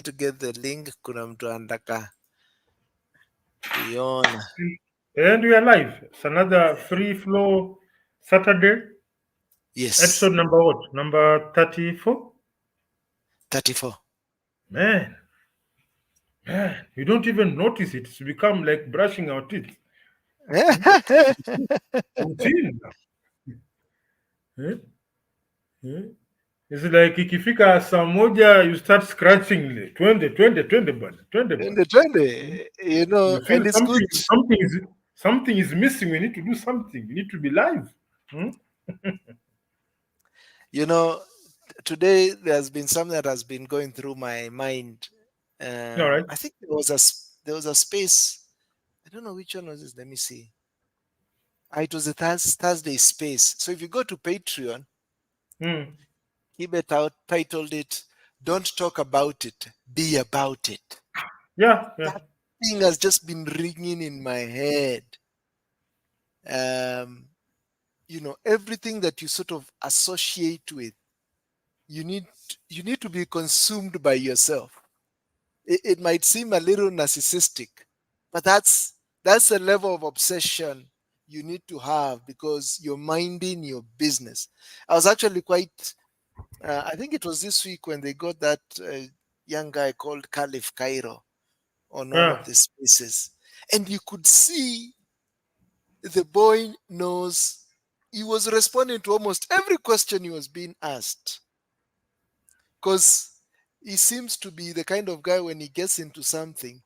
to get the link. Kuna mtu anataka kuiona. And we are live. It's another free flow Saturday. Yes, Episode number what? Number 34? 34. Man, you don't even notice it. It's become like brushing our teeth. Hmm? Routine. Eh? Eh? It's like ikifika saa moja, you start scratching. Twende, twende, twende bwana. Twende bwana. Hmm? Twende, You feel and it's good. something is missing. We need to do something. We need to be live. Hmm? You know, today there's been something that has been going through my mind. All right. I think there was a space. I don't know which one was this. Let me see. It was a Thursday space. So if you go to Patreon, Hmm. Kibet out titled it "Don't Talk About It, Be About It." Yeah, yeah. That thing has just been ringing in my head. Um, everything that you sort of associate with, you need you need to be consumed by yourself. It might seem a little narcissistic, but that's the level of obsession you need to have because you're minding your business. I was actually quite I think it was this week when they got that young guy called Caliph Cairo on one of Yeah. the spaces, and you could see the boy knows he was responding to almost every question he was being asked because he seems to be the kind of guy when he gets into something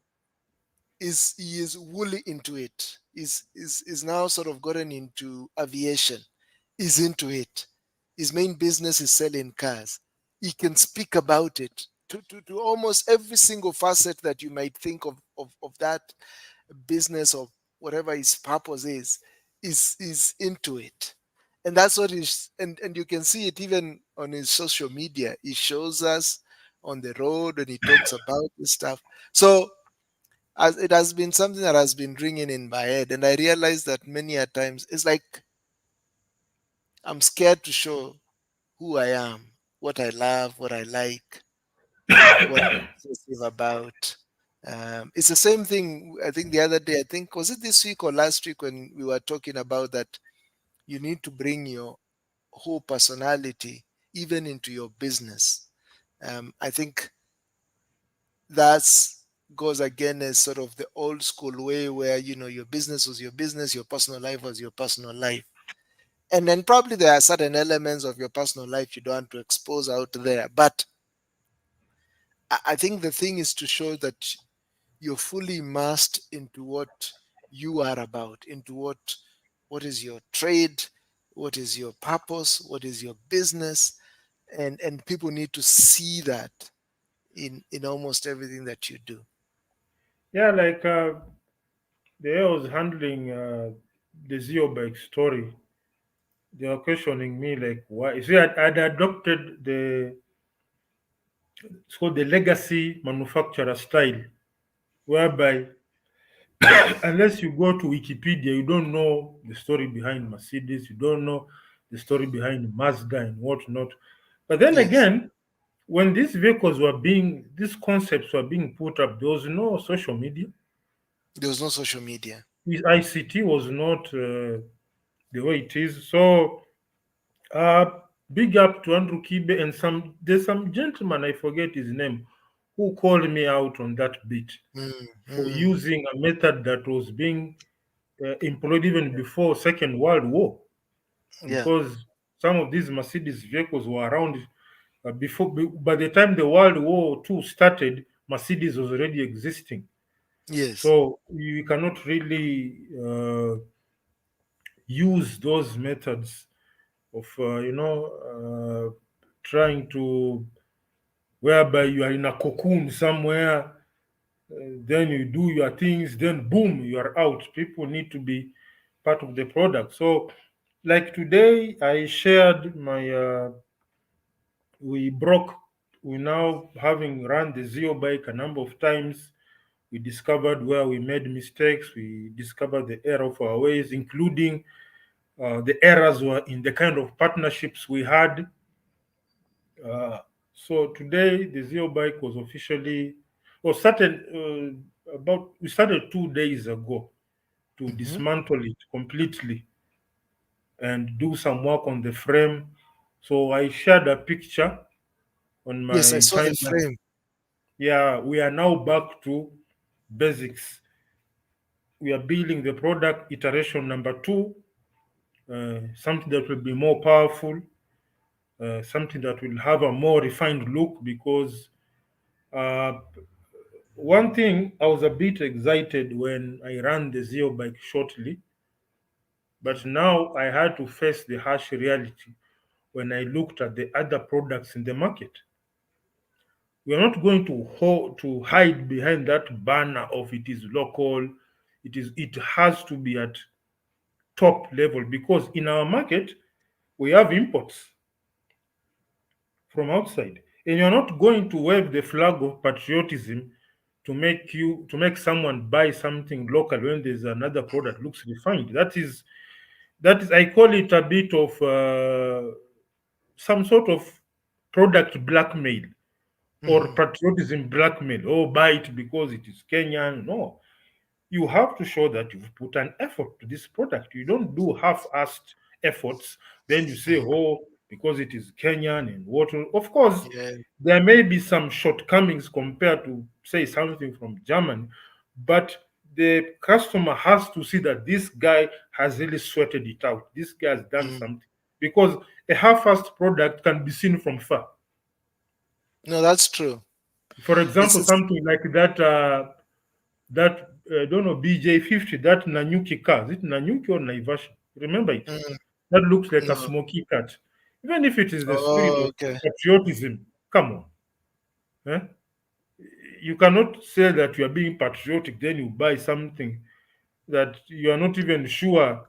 he is wholly into it. Is now sort of gotten into aviation. Is into it. His main business is selling cars. He can speak about it to almost every single facet that you might think of that business or whatever his purpose is into it. And that's what is and you can see it even on his social media. He shows us on the road and he talks about this stuff. So as it has been something that has been ringing in my head, and I realize that many a times it's like I'm scared to show who I am, what I love, what I like, what I'm obsessive about. It's the same thing. I think the other day, I think was it this week or last week when we were talking about that you need to bring your whole personality even into your business. I think that's goes again as sort of the old school way where your business was your business, your personal life was your personal life. And then probably there are certain elements of your personal life you don't want to expose out there. But I think the thing is to show that you're fully immersed into what you are about, into what is your trade, what is your purpose, what is your business, and people need to see that in almost everything that you do. Yeah, like the way I was handling the Zeo bike story, they were questioning me like, why? You see, I'd adopted it's called the legacy manufacturer style, whereby unless you go to Wikipedia, you don't know the story behind Mercedes, you don't know the story behind Mazda and whatnot. But then Yes, again, when these concepts were being put up, there was no social media. there was no social media. ICT was not the way it is. So Uh, big up to Andrew Kibe and there's some gentleman, I forget his name, who called me out on that bit Mm, for mm, using a method that was being employed even before Second World War, yeah. because some of these Mercedes vehicles were around by the time the World War II started, Mercedes was already existing. Yes. So you cannot really use those methods of trying to, whereby you are in a cocoon somewhere, then you do your things, then boom, you are out. People need to be part of the product. So like today I shared my we broke we now, having run the Zero bike a number of times, we discovered where we made mistakes, we discovered the error of our ways, including the errors were in the kind of partnerships we had. So today the Zero bike was officially, or started about, we started 2 days ago to Mhm. dismantle it completely and do some work on the frame. So I shared a picture on Yes, I my saw the timeline. frame. Yeah, we are now back to basics. We are building the product iteration number two, something that will be more powerful, something that will have a more refined look. Because uh, one thing, I was a bit excited when I ran the Zero bike shortly, but Mm. now I had to face the harsh reality when I looked at the other products in the market. We are not going to hide behind that banner of it is local. It has to be at top level, because in our market we have imports from outside, and you're not going to wave the flag of patriotism to make someone buy something local when there's another product looks refined. That is, I call it a bit of some sort of product blackmail or Mhm. patriotism blackmail. Oh, buy it because it is Kenyan. No, you have to show that you've put an effort to this product. You don't do half-assed efforts. Then you say, Mhm. oh, because it is Kenyan and what. Of course, Yeah. there may be some shortcomings compared to, say, something from Germany, but the customer has to see that this guy has really sweated it out. This guy has done Mm. something. Because a half-assed product can be seen from far. No, that's true. For It's example, it's something like that I don't know, BJ50, that Nanyuki car. Is it Nanyuki or Naivasha? Remember it? mm, That looks like a no. smoky cat. Even if it is the spirit Oh, of okay. patriotism, come on. Eh? You cannot say that you are being patriotic, then you buy something that you are not even sure.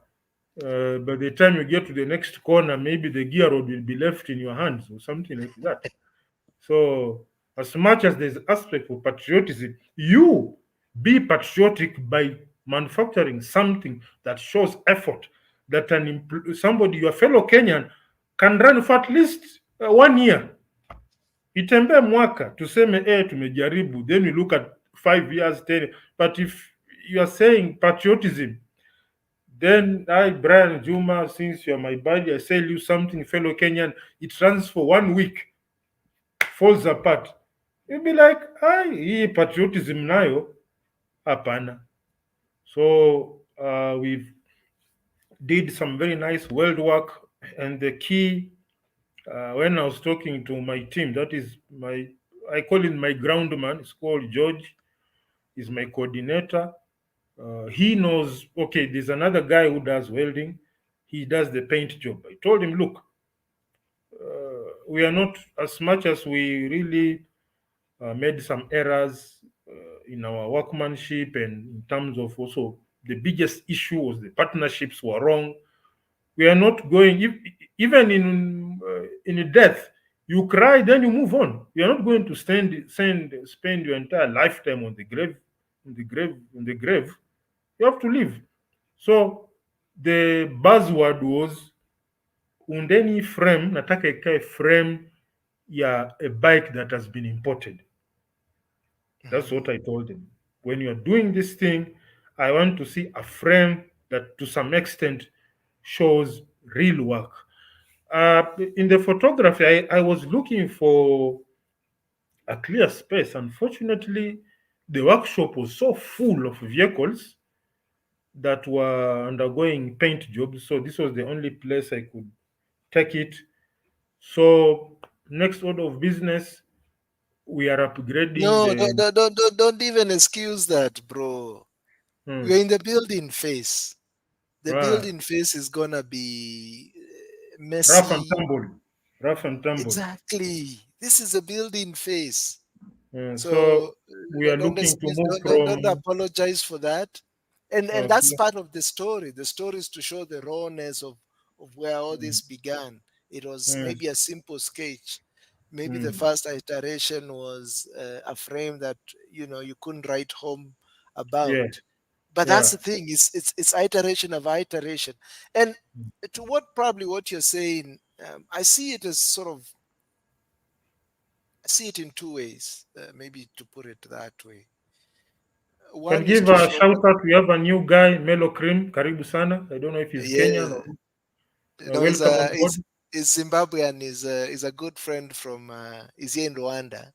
By the time you get to the next corner, maybe the gear rod will be left in your hands or something like that. So, as much as there's aspect of patriotism, you be patriotic by manufacturing something that shows effort, that somebody, your fellow Kenyan, can run for at least 1 year. Itembee mwaka tuseme tumejaribu, then you look at 5 years, 10. But if you are saying patriotism, then I, Brian Juma, since you're my buddy, I sell you something, fellow Kenyan, it runs for 1 week, falls apart. You'll be like, hii patriotism nayo hapana. So we've did some very nice weld work, and the key, when I was talking to my team, that is my, I call him my ground man. It's called George. He's my coordinator. He knows. Okay, there's another guy who does welding. He does the paint job. I told him, look, we are not, as much as we really made some errors in our workmanship, and in terms of, also the biggest issue was the partnerships were wrong. We are not going, even in death, you cry, then you move on. We are not going to spend your entire lifetime on the grave, in the grave. You have to live. So the buzzword was, undeni frame, nataka ikae frame ya a bike that has been imported. That's Mhm. what I told him. When you're doing this thing, I want to see a frame that to some extent shows real work. In the photography, I was looking for a clear space. Unfortunately, the workshop was so full of vehicles that were undergoing paint jobs. So this was the only place I could take it. So next order of business, we are upgrading No, the. don't even excuse that, bro. Hmm, We're in the building phase. The right, building phase is gonna be rough and messy. tumble, rough and tumble. Exactly. This is a building phase. So So we are don't looking to excuse, move don't from. apologize for that. And that's Okay. part of the story. The story is to show the rawness of where all Mm, this began. It was mm, maybe a simple sketch. Maybe the mm. first iteration was a frame that you couldn't write home about. Yeah, But that's yeah. the thing. It's iteration of iteration. And to what probably what you're saying, I see it as sort of see it in two ways, maybe to put it that way. Can One is give to a show shout that, out. We have a new guy, Melo Cream. Karibu sana. I don't know if he's Kenyan yeah, or he's welcome on board. is Zimbabwean, is a good friend from, is here in Rwanda,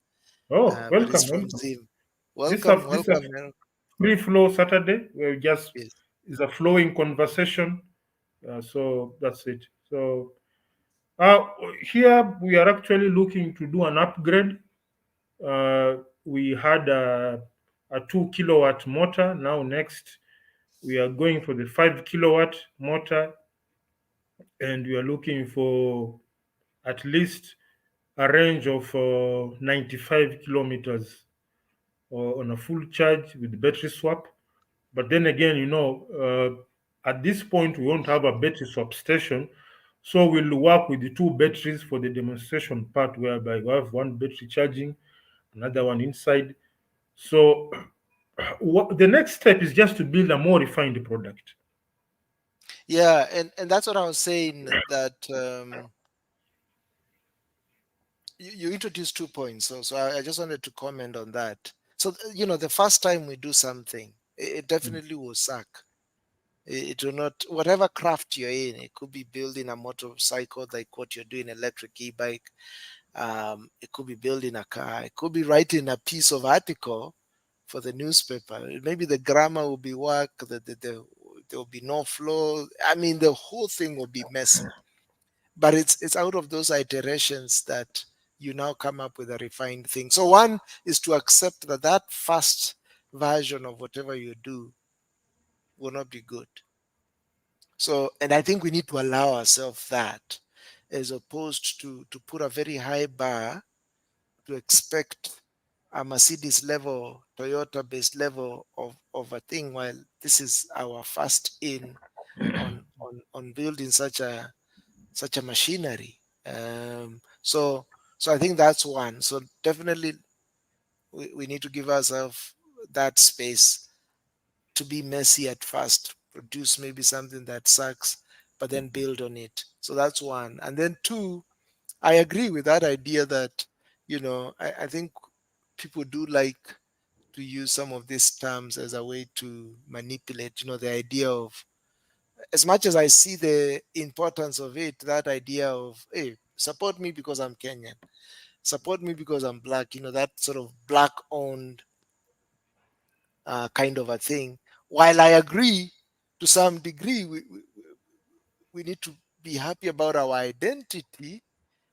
Oh, but he's welcome, from welcome. Zim. This a Welcome, this a welcome. Mel. free flow Saturday. Where we just Yes. is a flowing conversation. So that's it. So here we are actually looking to do an upgrade. We had a 2 kilowatt motor. Now next we are going for the 5 kilowatt motor, and we are looking for at least a range of 95 kilometers on a full charge with battery swap. But then again, at this point, we won't have a battery swap station. So we'll work with the two batteries for the demonstration part, whereby we have one battery charging, another one inside. So the next step is just to build a more refined product. Yeah, and that's what I was saying, that you introduced 2 points. So I just wanted to comment on that. So the first time we do something, it Mm. definitely will suck. It will not, whatever craft you're in, it could be building a motorcycle like what you're doing, electric e-bike. It could be building a car. It could be writing a piece of article for the newspaper. Maybe the grammar will be work. There will be no flow. I mean, the whole thing will be messy. But it's out of those iterations that you now come up with a refined thing. So one is to accept that that first version of whatever you do will not be good. So, and I think we need to allow ourselves that, as opposed to put a very high bar to expect a Mercedes level, Toyota based level of a thing, while this is our first in on building such a machinery. So I think that's one. So definitely we need to give ourselves that space to be messy at first, produce maybe something that sucks, but then build on it. So that's one. And then two, I agree with that idea that, I think people do like to use some of these terms as a way to manipulate, the idea of, as much as I see the importance of it, that idea of, hey, support me because I'm Kenyan, support me because I'm black, that sort of black owned kind of a thing. While I agree to some degree, we need to be happy about our identity.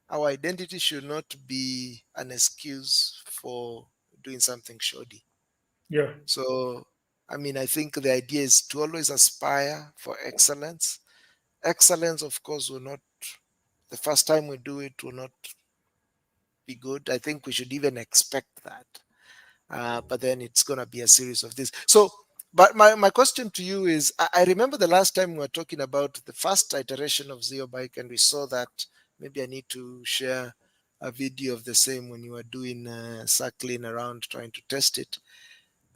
Our identity should not be an excuse for doing something shoddy. Yeah. So, I mean, I think the idea is to always aspire for excellence. Excellence, of course, will not, the first time we do it, will not be good. I think we should even expect that. But then it's going to be a series of this. So, but my question to you is, I remember the last time we were talking about the first iteration of Zeo Bike, and we saw that maybe I need to share a video of the same when you were doing circling around trying to test it.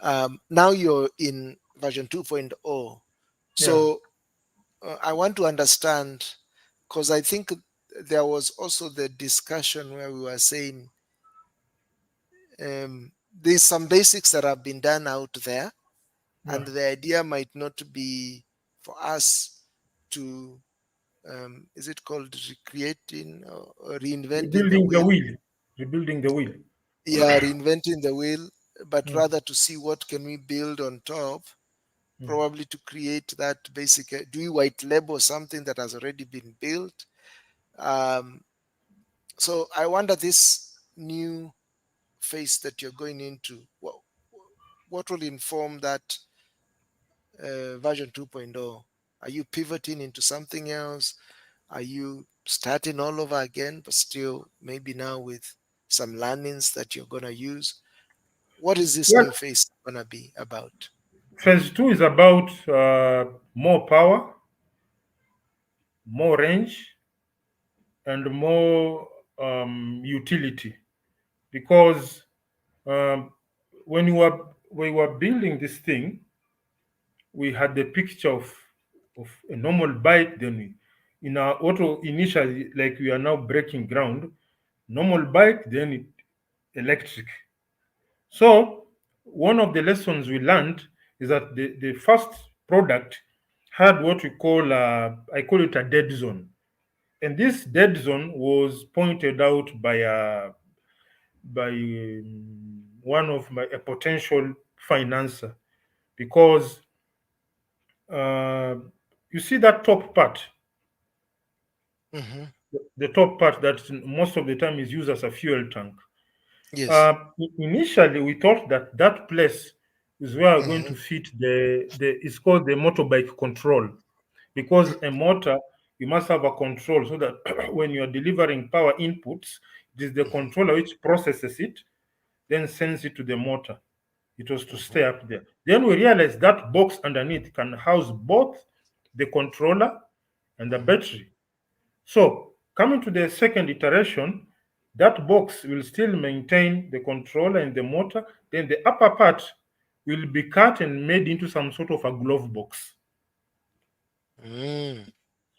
Now you're in version 2.0. Yeah. So I want to understand, because I think there was also the discussion where we were saying there's some basics that have been done out there, Yeah. and the idea might not be for us to, is it called recreating or reinventing the Rebuilding the wheel? wheel. Rebuilding the wheel. Yeah, reinventing the wheel, but Mm. rather to see what can we build on top, Mm. probably to create that basic, do we white label something that has already been built? um, so I wonder, this new phase that you're going into, what will inform that version 2.0? Are you pivoting into something else? Are you starting all over again, but still maybe now with some learnings that you're going to use? What is this Well, new phase going to be about? phase two is about more power, more range, and more utility. Because um, when we were building this thing, we had the picture of a normal bike. Then in our auto initially, like we are now breaking ground, normal bike. Then electric. So one of the lessons we learned is that the first product had what we call I call it a dead zone, and this dead zone was pointed out by one of my a potential financer because uh, you see that top part, Mm-hmm. the top part that most of the time is used as a fuel tank. Yes. Initially, we thought that that place is where we're going Mm-hmm. to fit the it's called the motorbike control, because a motor you must have a control so that when you are delivering power inputs, it is the Mm-hmm. controller which processes it, then sends it to the motor. It was to Mm-hmm. stay up there. Then we realized that box underneath can house both the controller and the Mm-hmm. battery. So, coming to the second iteration, that box will still maintain the controller and the motor. Then the upper part will be cut and made into some sort of a glove box. Mm-hmm.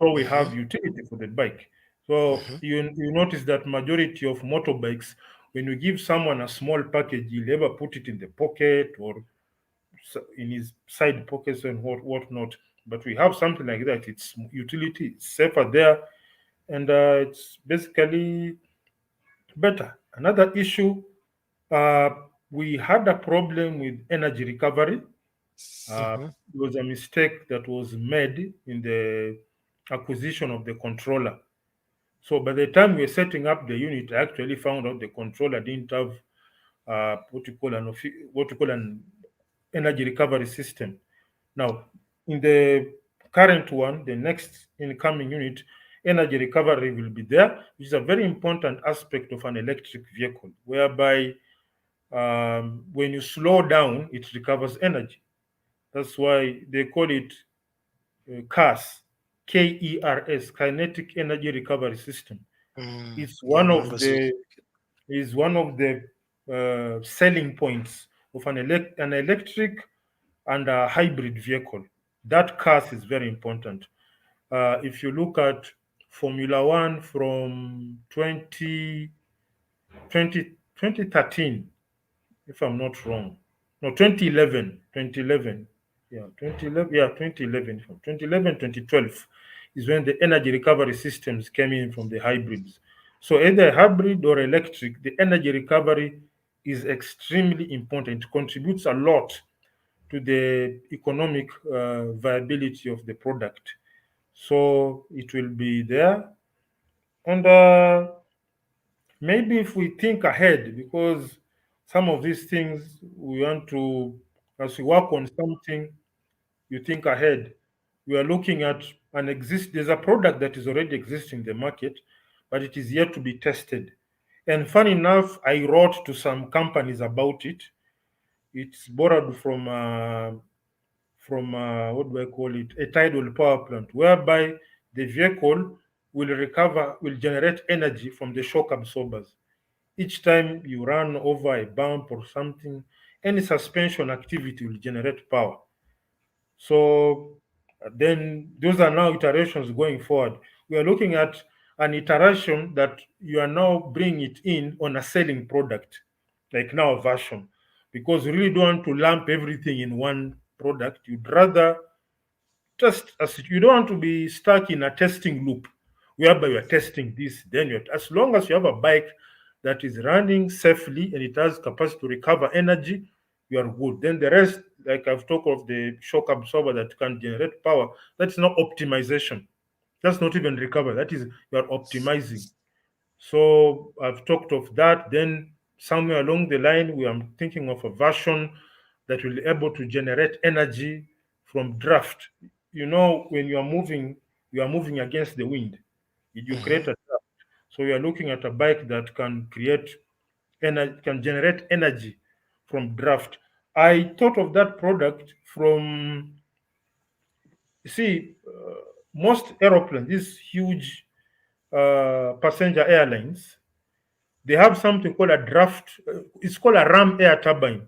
So we Mm-hmm. have utility for the bike. So Mm-hmm. you notice that majority of motorbikes, when you give someone a small package, he'll ever put it in the pocket or in his side pockets and whatnot. But we have something like that. It's utility, it's safer there, and it's basically better. Another issue, uh, we had a problem with energy recovery. Mm-hmm. It was a mistake that was made in the acquisition of the controller. So by the time we were setting up the unit, I actually found out the controller didn't have what you call an energy recovery system. Now, in the current one, the next incoming unit, energy recovery will be there, which is a very important aspect of an electric vehicle, whereby when you slow down, it recovers energy. That's why they call it KERS, KERS, Kinetic Energy Recovery System. Mm. It's I one remember of seeing. the is one of the selling points of an electric and a hybrid vehicle. That KERS is very important. If you look at Formula One from 2013, if I'm not wrong. No, 2011, 2011. Yeah, 2011, yeah, 2011. From 2011, 2012 is when the energy recovery systems came in from the hybrids. So either hybrid or electric, the energy recovery is extremely important. It contributes a lot to the economic viability of the product. So it will be there. And maybe if we think ahead, because some of these things we want to, as we work on something, you think ahead. We are looking at there's a product that is already existing in the market, but it is yet to be tested. And funny enough, I wrote to some companies about it. It's borrowed from what do I call it? A tidal power plant, whereby the vehicle will generate energy from the shock absorbers. Each time you run over a bump or something, any suspension activity will generate power. So then those are now iterations going forward. We are looking at an iteration that you are now bringing it in on a selling product, like now a version, because you really don't want to lump everything in one product. You'd rather just as you don't want to be stuck in a testing loop whereby you're testing this, then you're as long as you have a bike that is running safely and it has capacity to recover energy, you are good. Then the rest, like I've talked of the shock absorber that can generate power, that's not optimization. That's not even recover. That is you are optimizing. So I've talked of that. Then somewhere along the line, we are thinking of a version that will be able to generate energy from draft. You know, when you are moving against the wind. You Mm-hmm. create a draft. So we are looking at a bike that can create energy, can generate energy from draft. I thought of that product from you see most aeroplanes, these huge passenger airlines, they have something called a draft. It's called a ram air turbine.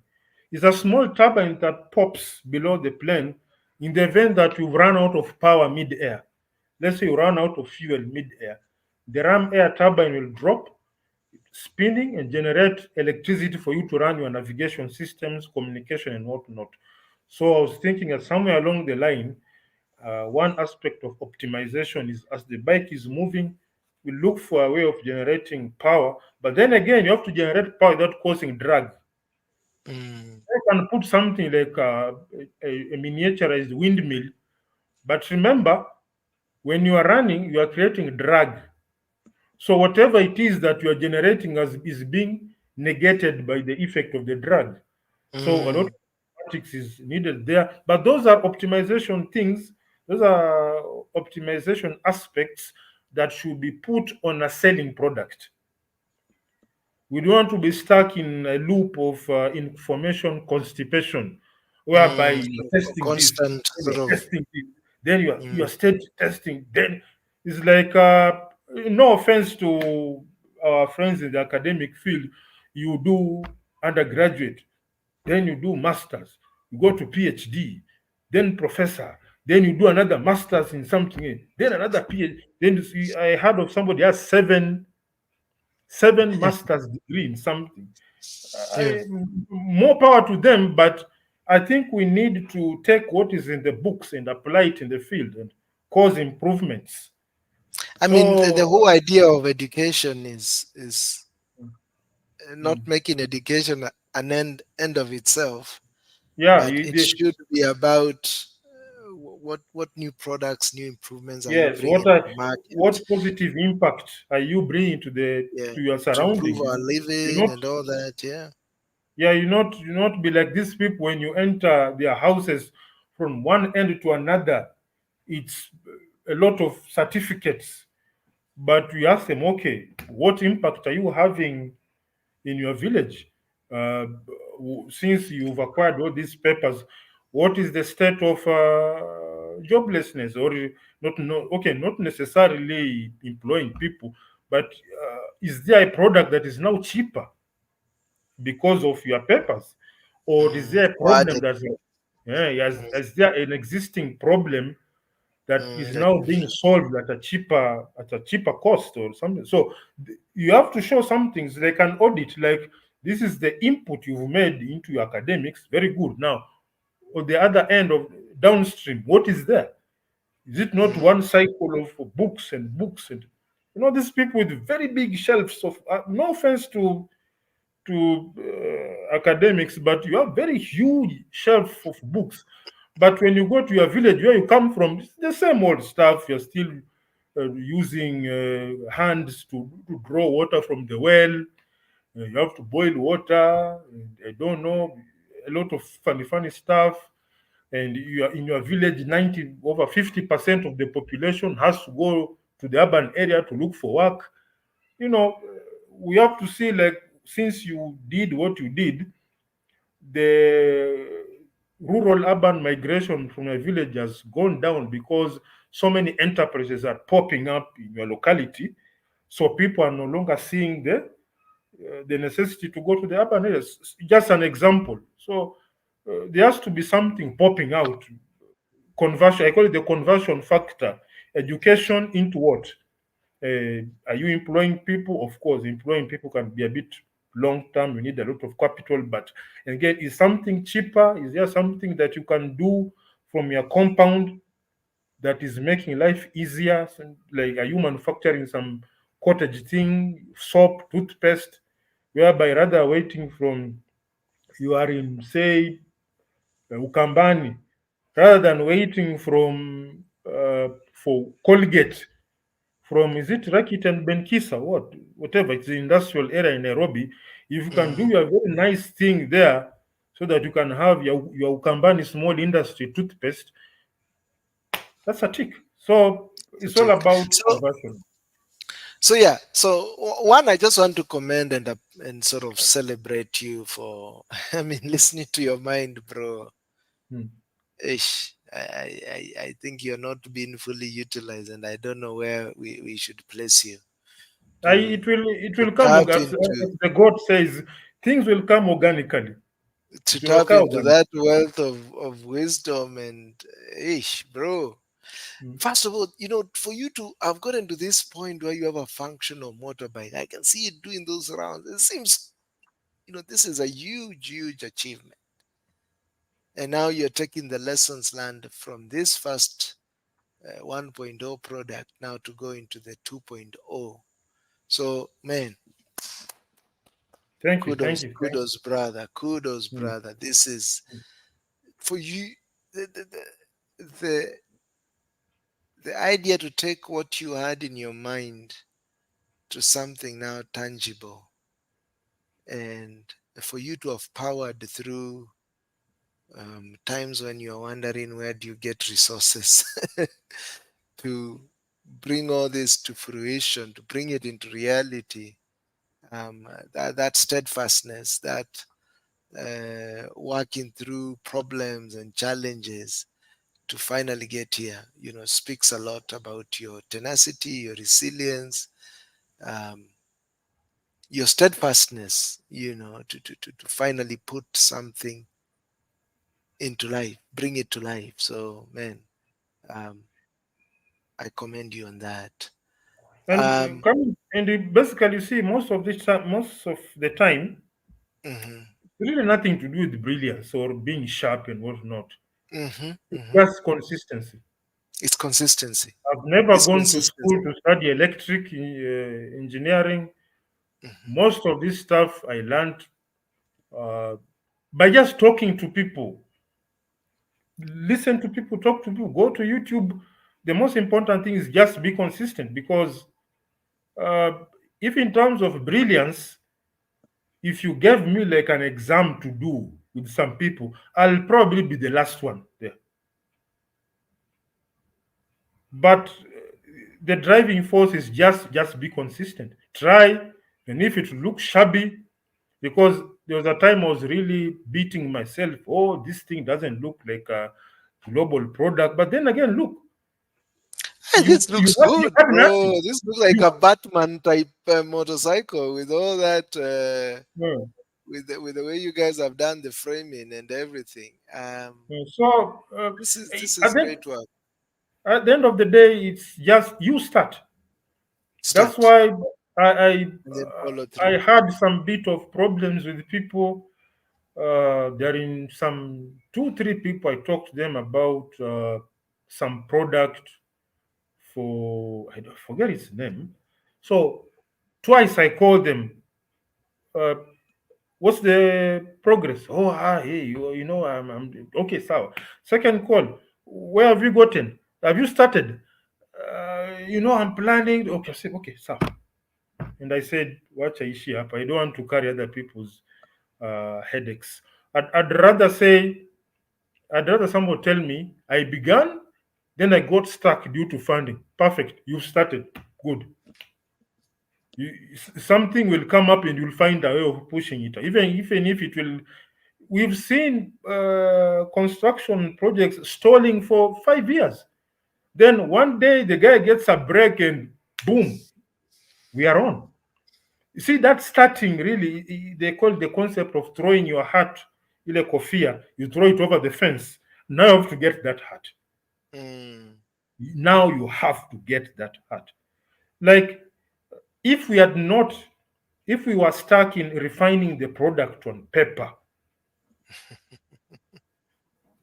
It's a small turbine that pops below the plane in the event that you've run out of power mid-air. Let's say you run out of fuel mid-air. The ram air turbine will drop, spinning and generate electricity for you to run your navigation systems, communication, and whatnot. So I was thinking that somewhere along the line, one aspect of optimization is as the bike is moving, we look for a way of generating power. But then again, you have to generate power without causing drag. Mm, You can put something like a miniaturized windmill, but remember, when you are running, you are creating drag. So whatever it is that you are generating as is being negated by the effect of the drug. So a lot mm, of mathematics is needed there. But those are optimization things, those are optimization aspects that should be put on a selling product. We don't want to be stuck in a loop of information constipation, whereby mm. you're So testing this, constant then sort you're of. testing this, then you're Mm, state testing. Then it's like no offense to our friends in the academic field, you do undergraduate, then you do masters, you go to PhD, then professor, then you do another masters in something, then another PhD. Then you see, I heard of somebody has seven master's degree in something. yeah. More power to them, but I think we need to take what is in the books and apply it in the field and cause improvements. I mean, the So whole idea of education is not mm, making education an end of itself, yeah, but it should be about what new products, new improvements are you yes, bringing to the what market? positive impact are you bringing Yeah, to your to improve surrounding? our You living not and all that. Yeah. Yeah, you not be like these people when you enter their houses from one end to another. It's a lot of certificates, but we ask them, okay, what impact are you having in your village? Since you've acquired all these papers, what is the state of joblessness? Or not? No, okay, not necessarily employing people, but is there a product that is now cheaper because of your papers, or is there a Or problem added. that Mm, is there an existing problem that is that now you've. being solved at a cheaper cost or something. So you have to show some things like an audit, like this is the input you've made into your academics. Very good. Now, on the other end of downstream, what is there? Is it not Mm, one cycle of books and books and these people with very big shelves of no offense to academics, but you have very huge shelf of books. But when you go to your village where you come from, it's the same old stuff. You're still using hands to draw water from the well. You have to boil water. I don't know, a lot of funny stuff. And you are in your village, 90 over 50% of the population has to go to the urban area to look for work. You know, we have to see, like, since you did what you did, the rural urban migration from a village has gone down because so many enterprises are popping up in your locality. So people are no longer seeing the necessity to go to the urban areas. Just an example. So there has to be something popping out. Conversion, I call it the conversion factor. Education into what? Are you employing people? Of course, employing people can be a bit long term. You need a lot of capital, but again, is something cheaper? Is there something that you can do from your compound that is making life easier? Like, are you manufacturing some cottage thing, soap, toothpaste, whereby rather waiting from you are in, say, Ukambani, rather than waiting from for Colgate from, is it Rakit and Benkisa, whatever, it's the industrial area in Nairobi. If you can do mm. your very nice thing there, so that you can have your Ukambani small industry toothpaste, that's a tick. So To it's all take. about So conversion. yeah. So one, I just want to commend and sort of celebrate you for. I mean, listening to your mind, bro. Hmm. Ish. I think you're not being fully utilized, and I don't know where we should place you to It will come tap as into the God says, things will come organically. It will occur organically. that wealth of wisdom and ish, bro. Mm. First of all, for you to have gotten to this point where you have a functional motorbike, I can see you doing those rounds. It seems, this is a huge, huge achievement. And now you're taking the lessons learned from this first 1.0 product now to go into the 2.0. So, man, Thank you, thank kudos, you, thank kudos, brother, kudos, you. Mm. brother. This is for you. The the idea to take what you had in your mind to something now tangible, and for you to have powered through times when you're wondering where do you get resources to bring all this to fruition, to bring it into reality. That steadfastness, that working through problems and challenges to finally get here, speaks a lot about your tenacity, your resilience, um, your steadfastness, to finally put something into life, bring it to life. So, man, um, I commend you on that. And coming and basically, you see, most of the time, Mhm, it's really nothing to do with brilliance or being sharp and whatnot. mhm, It's mhm. just consistency. It's consistency. I've never It's gone to consistency. school to study electric engineering. Mhm. Most of this stuff I learned uh, by just talking to people, listen to people, talk to people, go to YouTube. The most important thing is just be consistent because uh, if in terms of brilliance, if you gave me like an exam to do with some people, I'll probably be the last one there. But the driving force is just be consistent. Try, and if it looks shabby, because there was a time I was really beating myself. Oh, this thing doesn't look like a global product. But then again, look, Hey, this looks you good, had bro. nothing. This looks like You a Batman type motorcycle with all that, uh, with the way you guys have done the framing and everything. so This is at the, great work. at the end of the day, it's just you start. That's Start why I I, and then follow I through. had some bit of problems with people. There in some 2 3 people I talked to them about some product for I don't forget its name. So twice I called them. Uh, what's the progress? Oh, hey, I'm okay. So second call. Where have you gotten? Have you started? I'm planning. Okay, I said okay, sir. And I said, watch Aishi up. I don't want to carry other people's headaches. I'd rather say, I'd rather someone tell me I began, then I got stuck due to funding. Perfect. You've started. Good. Something will come up and you'll find a way of pushing it. Even if it will, we've seen construction projects stalling for 5 years. Then one day the guy gets a break and boom, we are on. You see, that starting really, they call the concept of throwing your hat, ile kofia, you throw it over the fence. Now you have to get that hat. Mm. Now you have to get that hat. Like, if we had not, if we were stuck in refining the product on paper,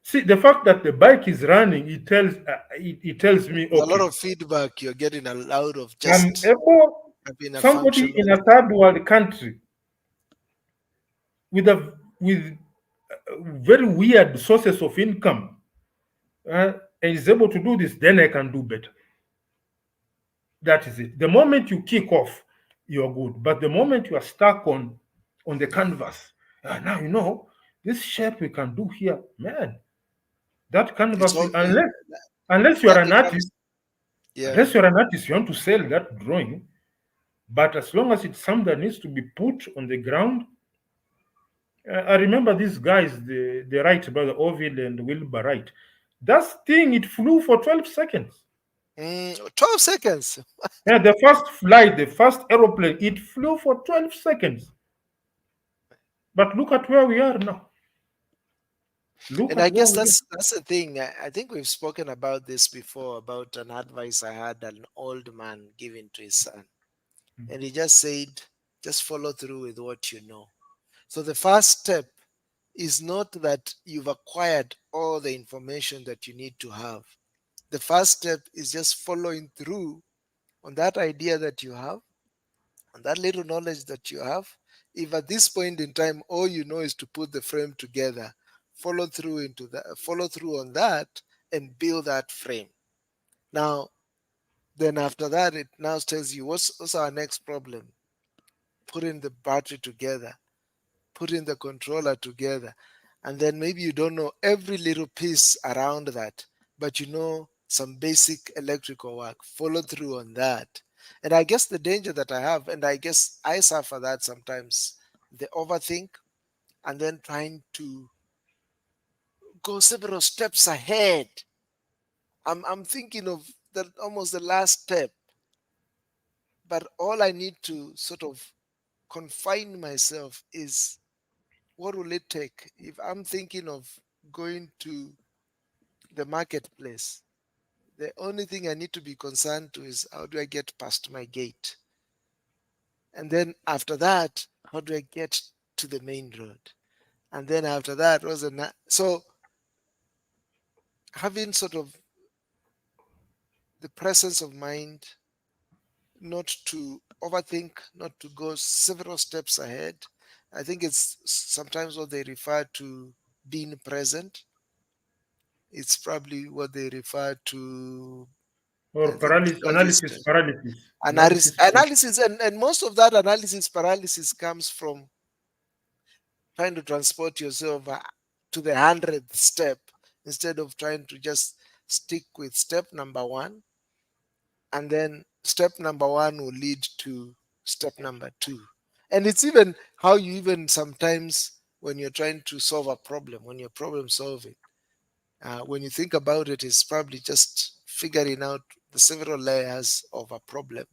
see, the fact that the bike is running, it tells me, There's a lot okay, of feedback you're getting out of I'm just able, having a somebody functional. in a third world country with very weird sources of income and is able to do this, then I can do better. That is it. The moment you kick off, you're good. But the moment you are stuck on the canvas, now this shape we can do here, man. That It's canvas, all unless you are that an artist, becomes, yeah. unless you're an artist, you want to sell that drawing. But as long as it's something that needs to be put on the ground, I remember these guys, they write about the Orville and Wilbur Wright. That thing, it flew for 12 seconds. 12 seconds. Yeah, the first flight, the first aeroplane, it flew for 12 seconds. But look at where we are now. Look And I at guess where we are. that's the thing. I think we've spoken about this before, about an advice I had an old man giving to his son. And he just said, just follow through with what you know. So the first step is not that you've acquired all the information that you need to have. The first step is just following through on that idea that you have, on that little knowledge that you have. If at this point in time all you know is to put the frame together, follow through on that and build that frame. Now, then after that, it now tells you what's our next problem? Putting the battery together, putting the controller together. And then maybe you don't know every little piece around that, but you know some basic electrical work. Follow through on that. And I guess the danger that I have, and I guess I suffer that sometimes, the overthink and then trying to go several steps ahead. I'm thinking of the almost the last step, but all I need to sort of confine myself is what will it take if I'm thinking of going to the marketplace. The only thing I need to be concerned to is how do I get past my gate? And then after that, how do I get to the main road? And then after that was so having sort of the presence of mind not to overthink, not to go several steps ahead. I think it's sometimes what they refer to being present. It's probably what they refer to. Or I think paralysis, psychologists analysis paralysis, analysis, analysis. analysis, and most of that analysis paralysis comes from trying to transport yourself to the 100th step instead of trying to just stick with step number one, and then step number one will lead to step number two. And it's even how you even sometimes when you're trying to solve a problem, when you're problem solving, when you think about it, it's probably just figuring out the several layers of a problem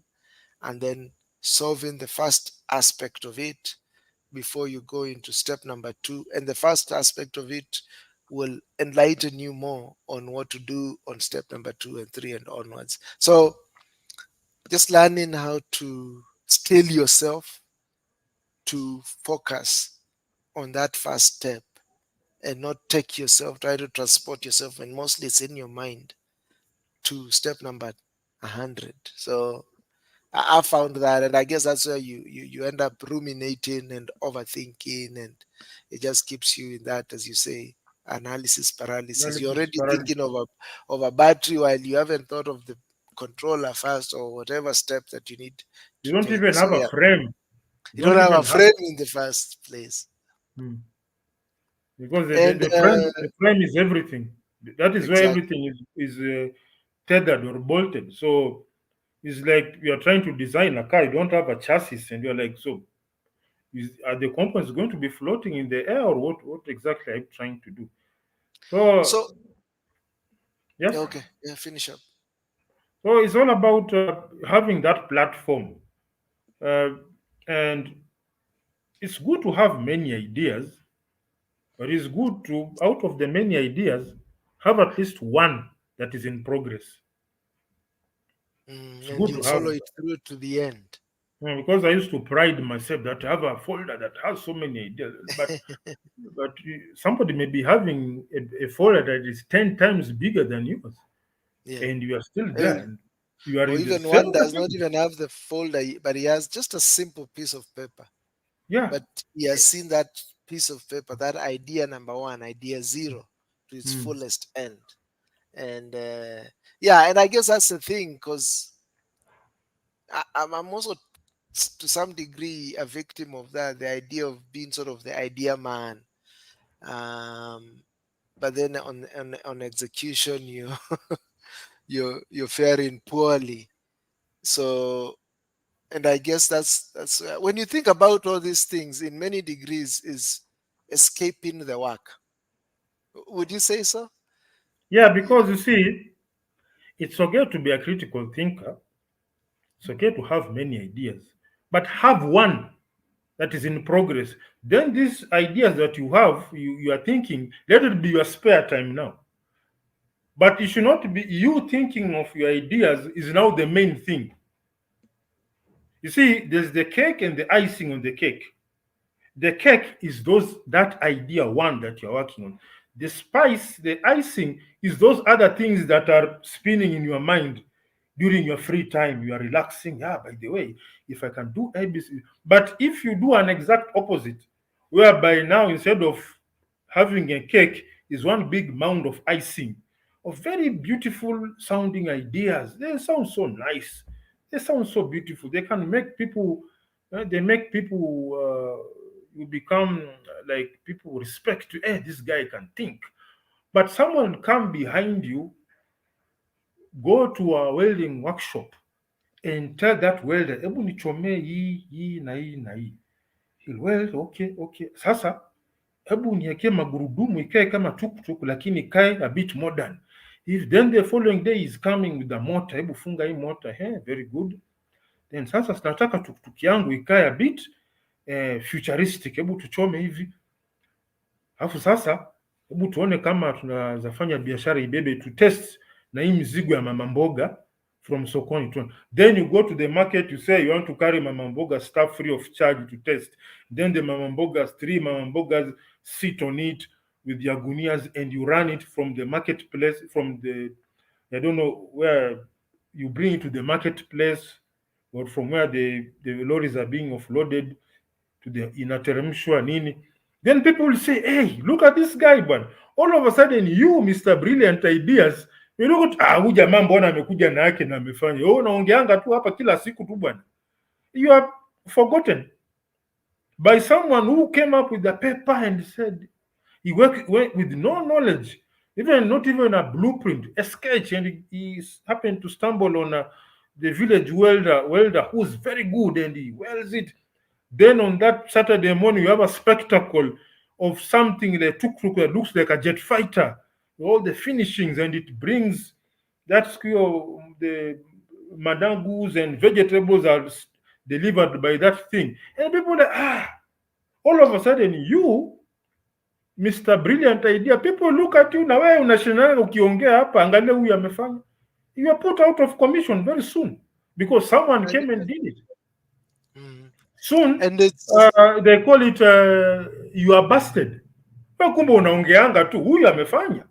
and then solving the first aspect of it before you go into step number two. And the first aspect of it will enlighten you more on what to do on step number two and three and onwards. So just learning how to still yourself to focus on that first step and not take yourself, try to transport yourself, and mostly it's in your mind to step number 100. So I found that, and I guess that's where you end up ruminating and overthinking, and it just keeps you in that, as you say, analysis paralysis. You're Analysis already paralysis. thinking of a battery while you haven't thought of the controller first or whatever step that you need You to don't take. even So have a yeah, frame. You you don't don't have a even have. frame in the first place, Hmm. Because the, the, and the frame the frame is everything. That is where exactly. everything is tethered or bolted. So it's like you are trying to design a car. You don't have a chassis, and you're like, so are the components going to be floating in the air, or what exactly are you trying to do? So So yes, okay, yeah, finish up. so it's all about having that platform, uh, and it's good to have many ideas, but it's good to, out of the many ideas, have at least one that is in progress. It's And good you'll to have follow it through to the end. because I used to pride myself that I have a folder that has so many ideas, but somebody may be having a folder that is 10 times bigger than yours, Yeah. and you are still there, And and you are or in the even same one does not category. even have the folder, but he has just a simple piece of paper. Yeah. But he has seen that piece of paper, that idea number one, idea zero, to its Mm. fullest end. And yeah, and I guess that's the thing, because I'm also to some degree a victim of that, the idea of being sort of the idea man. Um, but then on execution, you're faring poorly. So, and I guess that's when you think about all these things in many degrees is escaping the work. Would you say so? Yeah, because you see, it's okay to be a critical thinker. It's okay to have many ideas, but have one. that is in progress. Then these ideas that you have, you are thinking, let it be your spare time now. But it should not be you thinking of your ideas is now the main thing. You see, there's the cake and the icing on the cake. The cake is that idea one that you're working on. The spice, the icing is those other things that are spinning in your mind during your free time. You are relaxing. Yeah, by the way, if I can do ABC. But if you do an exact opposite, whereby now instead of having a cake is one big mound of icing, of very beautiful sounding ideas. They sound so nice. They sound so beautiful. They can make people, they make people, you become like people respect you. Hey, this guy can think. But someone come behind you, go to a welding workshop and tell that welder, hebu nichomee hii na hii na hii. He'll weld, okay, okay. Sasa hebu niwekee magurudumu ikae kama tuktuk lakini ikae a bit modern. If then the following day is coming with the motor, hebu funga hii motor, very good. Then sasa tunataka tuktuk yangu ikae a bit futuristic, hebu tuchome hivi. Alafu sasa hebu tuone kama tunaweza fanya biashara ibebe tu test na hii mizigo ya mama mboga from sokoni tu. Then you go to the market, you say you want to carry mama mboga stuff free of charge to test. Then the mama mbogas, 3 mama mbogas sit on it with their gunias and you run it from the marketplace, from the, I don't know where you bring it to the marketplace or from where the lorries are being offloaded to the inateremshwa nini. Then people will say, hey, look at this guy bwana. All of a sudden you Mr. Brilliant Ideas, you look at huyu jamaa mbona amekuja na yake na amefanya. Wewe unaongeanga tu hapa kila siku tu bwana. You are forgotten by someone who came up with the paper and said he worked with no knowledge, even not even a blueprint, a sketch, and he happened to stumble on the village welder who's very good and he welds it. Then on that Saturday morning, you have a spectacle of something that looks like a jet fighter, all the finishings, and it brings that skill. The madangus and vegetables are delivered by that thing, and people are all of a sudden you Mr. Brilliant Idea, people look at you na wewe unashindana ukiongea hapa, angalia huyu amefanya. You are put out of commission very soon because someone came and did it. Soon And it's they call it you are busted. Wewe kumbe unaongeanga tu, huyu amefanya.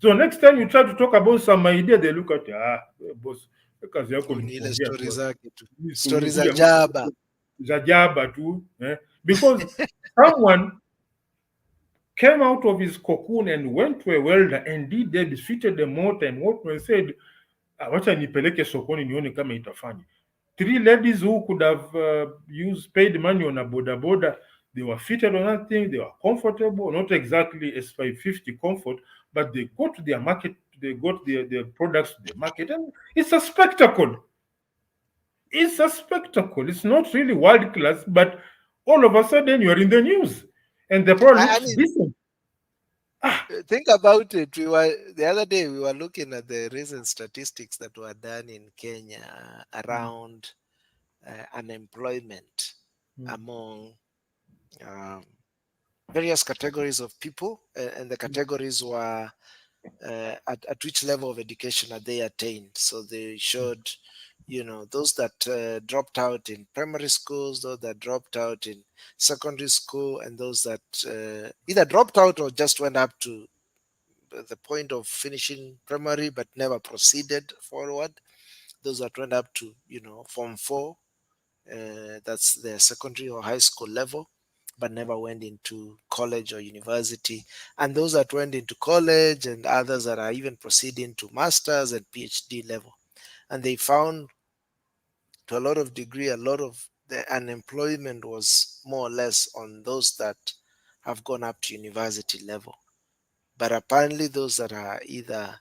So next time you try to talk about some idea, they look at boss, kazi yako ni ile kuongea story tu. zake tu, Ni story za kuja- jaba. za jaba tu, because someone came out of his cocoon and went to a welder and did they defeated the motor and what was said, wacha nipeleke sokoni nione kama itafanya. 3 ladies who could have used paid money on a boda boda, they were fitted on that thing, they were comfortable, not exactly S550 comfort, but they got to their market, they got their products to the market, and it's a spectacle. It's a spectacle. It's not really world class, but all of a sudden you're in the news and the product I looks mean, decent. think about it. The other day we were looking at the recent statistics that were done in Kenya around unemployment among um, various categories of people, and the categories were at which level of education are they attained. So they showed, those that dropped out in primary schools, those that dropped out in secondary school, and those that either dropped out or just went up to the point of finishing primary but never proceeded forward. Those that went up to, Form 4, that's the secondary or high school level, but never went into college or university. And those that went into college and others that are even proceeding to masters and PhD level. And they found, to a lot of degree, a lot of the unemployment was more or less on those that have gone up to university level. But apparently those that are either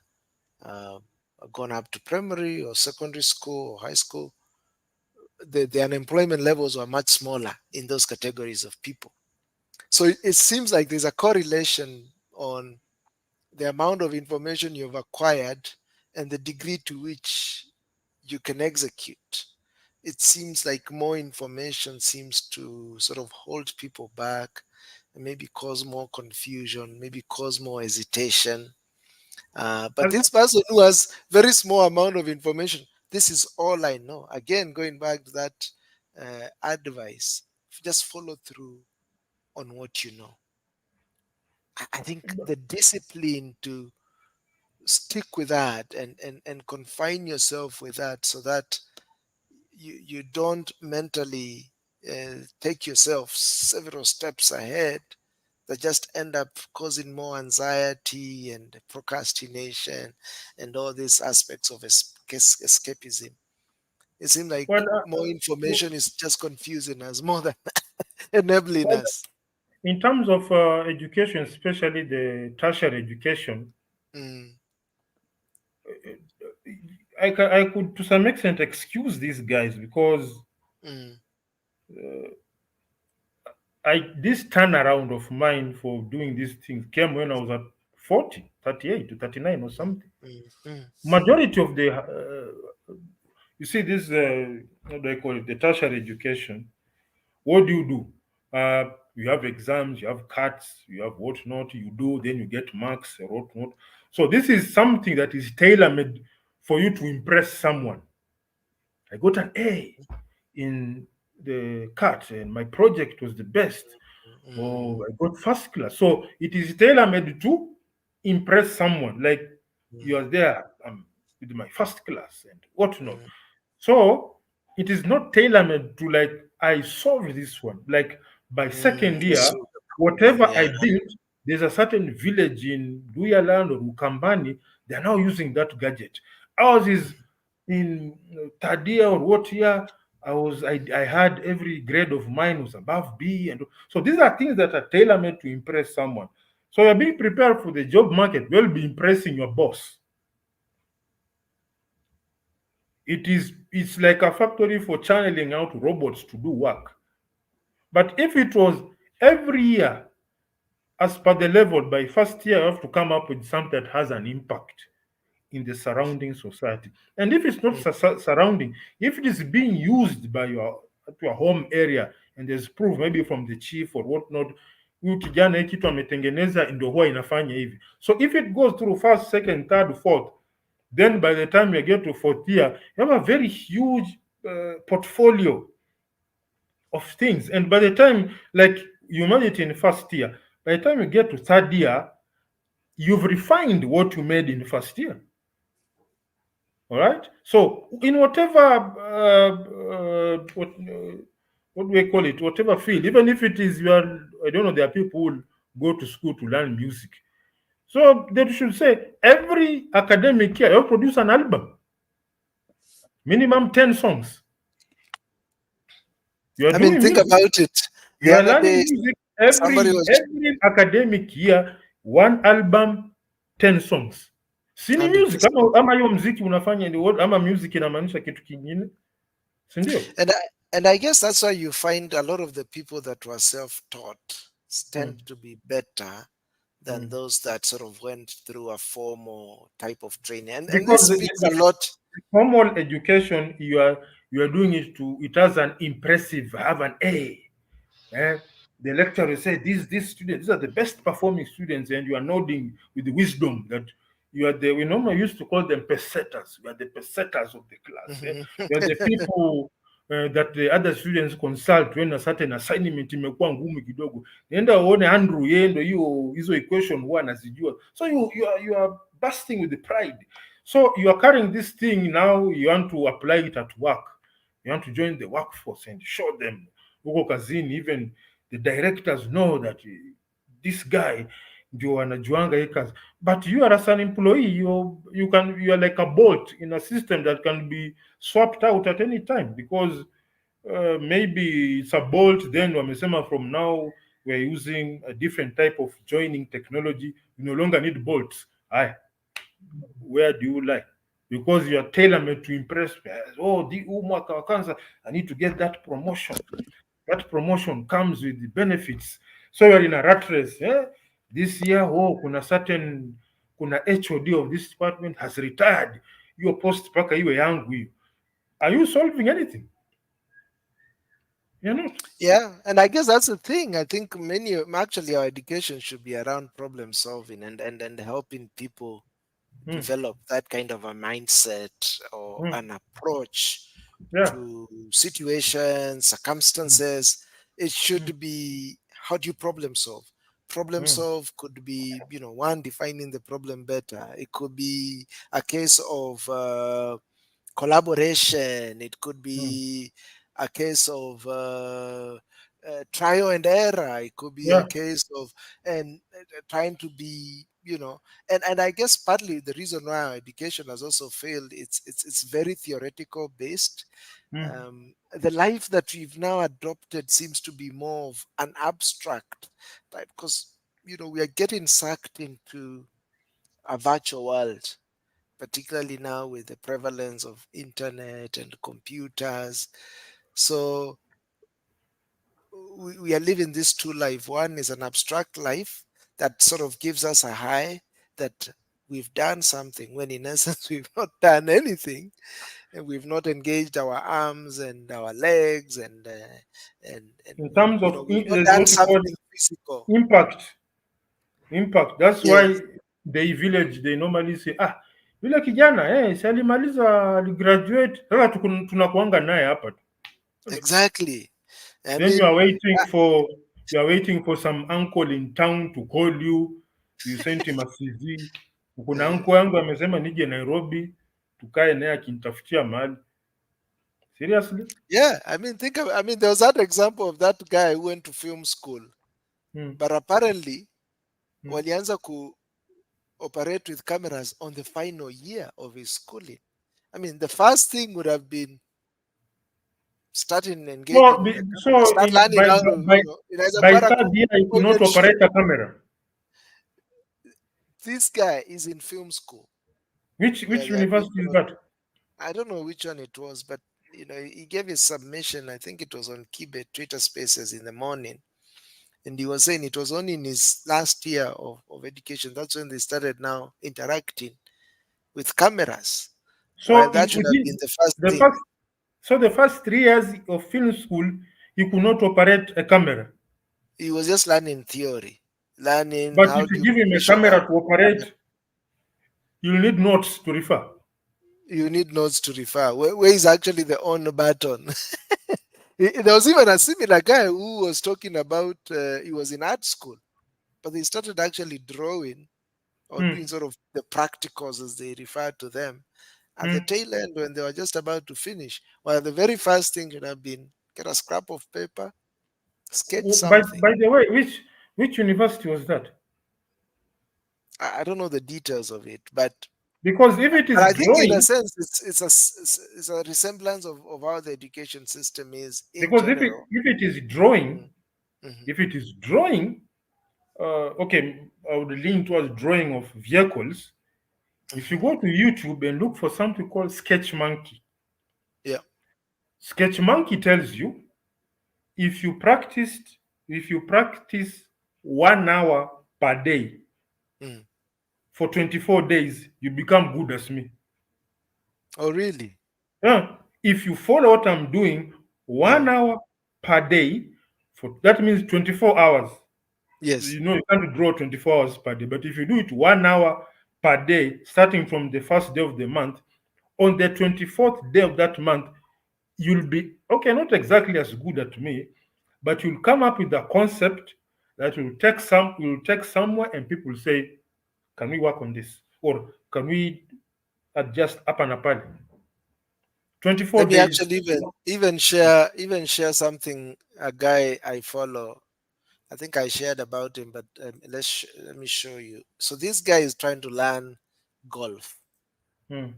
gone up to primary or secondary school or high school, the unemployment levels were much smaller in those categories of people. So it seems like there's a correlation on the amount of information you've acquired and the degree to which you can execute. it seems like more information seems to sort of hold people back and maybe cause more confusion, maybe cause more hesitation. But And this person who has very small amount of information, this is all I know. Again, going back to that advice, just follow through on what you know. I think the discipline to stick with that and confine yourself with that so that you don't mentally take yourself several steps ahead that just end up causing more anxiety and procrastination and all these aspects of escapism. It seems like well, more information is just confusing us more than enabling well, us. in terms of education, especially the tertiary education, Mm, I could to some extent excuse these guys because mm, this turnaround of mine for doing these things came when I was at 40, 38 to 39 or mm, something. mm, mm, Majority of the you see this what do I call it, the tertiary education. What do you do? You have exams, you have cuts, you have whatnot. You do, then you get marks, or whatnot. So this is something that is tailor made for you to impress someone. I got an A in the cut, and my project was the best. mm, Oh, I got first class. So it is tailor made to impress someone. Like you mm, are there with my first class and whatnot. mm, So it is not tailor made to like I solved this one. Like by second to year, solve the whatever problem. I Yeah. built, there's a certain village in Duyaland or Mukambani, they are now using that gadget. Ours is in third year or what year, I had every grade of mine was above B, and so these are things that are tailor made to impress someone. So you're being prepared for the job market. You'll be impressing your boss. It's like a factory for channeling out robots to do work. But if it was every year, as per the level, by first year, you have to come up with something that has an impact in the surrounding society. And if it's not Mm, surrounding, if it is being used by your home area, and there's proof maybe from the chief or whatnot, huyu kijana hii kitu ametengeneza ndio huwa inafanya hivi. So if it goes through first, second, third, fourth, then by the time you get to fourth year, you have a very huge portfolio of things. And by the time, like you made it in first year, by the time you get to third year, you've refined what you made in first year. All right. So in whatever what do we call it? Whatever field, even if it is I don't know, there are people who go to school to learn music. So they should say every academic year you produce an album, minimum 10 songs. You are I mean, doing think music. about it. You The are other learning day, music somebody was, every academic year, one album, 10 songs. Sini music 100%. ama hiyo mziki unafanya ama music inamaanisha kitu kingine, si ndio? And I guess that's why you find a lot of the people that were self-taught tend Mm, to be better than mm. those that sort of went through a formal type of training. And Because this speaks a lot. the formal education you are doing it has an impressive, have an A. Eh? The lecturer will say these students, these are the best performing students, and you are nodding with the wisdom that you are the we normally used to call them pesetas. You are the pesetas of the class. Eh? You are the people that the other students consult when a certain assignment imekuwa ngumu kidogo. Nenda uone Andrew, yeye ndio hizo equation huwa anazijua. So you are bursting with the pride. So you are carrying this thing now, you want to apply it at work. You want to join the workforce and show them huko kazini, even the directors know that this guy ndio anajuanga hii kazi. But you are as an employee, you are like a bolt in a system that can be swapped out at any time because maybe it's a bolt, then wamesema from now we're using a different type of joining technology. You no longer need bolts. Aye, where do you like? Because you are tailor-made to impress me. Oh, huu mwaka wa kwanza I need to get that promotion. That promotion comes with the benefits. So you're in a rat race. Eh? This year, kuna HOD of this department has retired. Your post paka iwe yangu hiyo. Are you solving anything? You're not. Yeah, and I guess that's the thing. I think actually our education should be around problem solving and helping people Mm, develop that kind of a mindset or mm, an approach yeah. to situations, Mm, circumstances. It mm, should be, how do you problem solve? Problem mm, solve could be, one, defining the problem better. It could be a case of collaboration. It could mm, be a case of trial and error. It could be a yeah. case of and trying to be, and I guess partly the reason why our education has also failed. It's very theoretical based. Mm, The life that we've now adopted seems to be more of an abstract type, because we are getting sucked into a virtual world, particularly now with the prevalence of internet and computers. So we are living this two life. One is an abstract life that sort of gives us a high that we've done something, when in essence we've not done anything, and we've not engaged our arms and our legs, and in terms of we've not there's done what you call something physical. impact. Impact. That's why Yes, the village they normally say, ah, yule kijana si alimaliza aligraduate, sasa tunakuanga naye hapa tu. exactly. I Then mean, you are waiting for some uncle in town to call you. You sent him a CV. Kuna uh, uncle yangu amesema nije Nairobi tukae naye akinitafutia mahali. Seriously? yeah, I mean, there was that example of that guy who went to film school, Mm, but apparently mm. walianza operate with cameras on the final year of his schooling. I mean, the first thing would have been starting engaging with the camera, So start learning how to, by inaweza by kuwa hata third year you could not point and shoot. operate a camera. This guy is in film school where Which they are doing university is sort of, that? I don't know which one it was, but he gave his submission. I think it was on Kibe Twitter Spaces in the morning, and he was saying it was only in his last year of education that's when they started now interacting with cameras, while So that should have been within the first the thing. first the first 3 years of film school, you could not operate a camera. He was just learning theory, learning But how if do you you give him a position camera to a camera. operate, you'll need notes to refer. You need notes to refer. Where is actually the on button? There was even a similar guy who was talking about, he was in art school, but they started actually drawing or Hmm, doing sort of the practicals as they refer to them at the hmm. tail end when they were just about to finish. Well, the very first thing should have been get a scrap of paper, sketch something. By the way, which university was that? I don't know the details of it, but Because if it is I think in a drawing, sense it's a resemblance of how the education system is in because general. if it is drawing, Mm, mhm, if it is drawing, okay, I would lean towards drawing of vehicles. If you mhm. go to YouTube and look for something called Sketch Monkey, Yeah. Sketch Monkey tells you if you practiced if you practice 1 hour per day Mm. for 24 days, you become good as me. Oh, really? If you follow what I'm doing, one Mm. hour per day, for that means 24 hours. Yes. You can't draw 24 hours per day, but if you do it 1 hour per day, starting from the first day of the month, on the 24th day of that month, you'll be okay, not exactly as good at me, but you'll come up with a concept that will take somewhere and people say, can we work on this? Or can we adjust up and apart? 24 Let me days. actually even share something a guy I follow. I think I shared about him, but let me show you. So this guy is trying to learn golf, Hmm.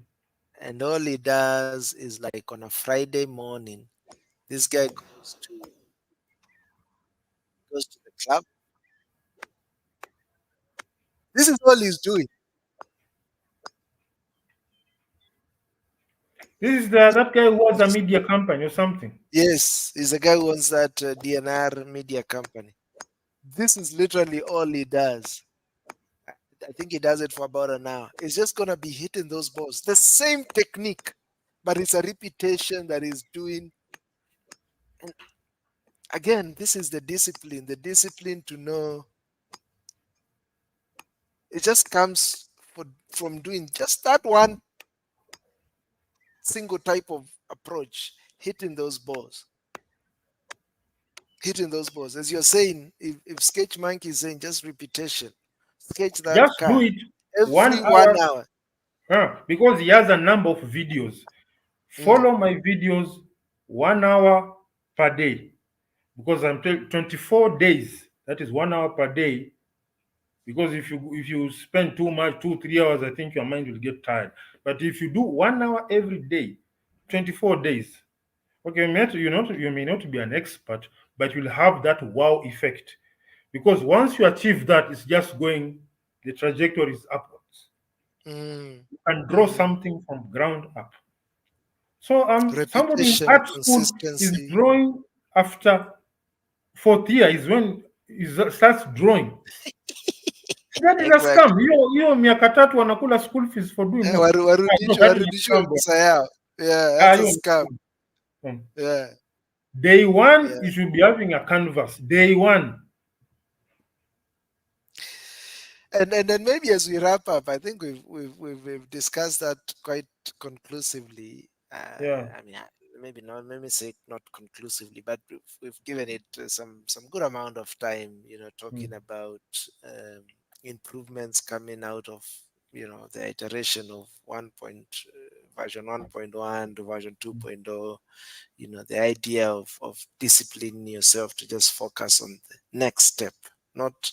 and all he does is like on a Friday morning, this guy goes to the club. This is all he's doing. This is that guy who has a media company or something. Yes, he's a guy who owns that DNR media company. This is literally all he does. I think he does it for about an hour. It's just gonna be hitting those balls. The same technique, but it's a repetition that he's doing. again, this is the discipline to know. It just comes from doing just that one single type of approach, hitting those balls. Hitting those balls. As you're saying, if Sketch Monkey is saying just repetition, sketch that Just do car it every 1 hour, 1 hour. because he has a number of videos. Mm, Follow my videos 1 hour per day, because 24 days. That is 1 hour per day. Because if you spend too much, 2 3 hours, I think your mind will get tired. But if you do 1 hour every day, 24 days, okay, you may not be an expert, but you'll have that wow effect. Because once you achieve that, it's just going, the trajectory is upwards. mm, And draw mhm. something from ground up. So somebody in Repetition, art school is consistency. drawing after fourth year is when he starts drawing. That is a Exactly. scam. Hiyo miaka tatu wanakula school fees for doing nothing. No, that is a Warudishiwe scam, bwana. pesa yao. Yeah, that's a Hiyo ni scam. scam. Mm. Yeah, Day one, yeah. you should be having a canvas. Day one. And then maybe as we wrap up, I think we've discussed that quite conclusively. Yeah. I mean, maybe not. Maybe say not conclusively, but we've given it some good amount of time. Mm. Talking about improvements coming out of the iteration of version 1.1 to version 2.0. The idea of disciplining yourself to just focus on the next step, not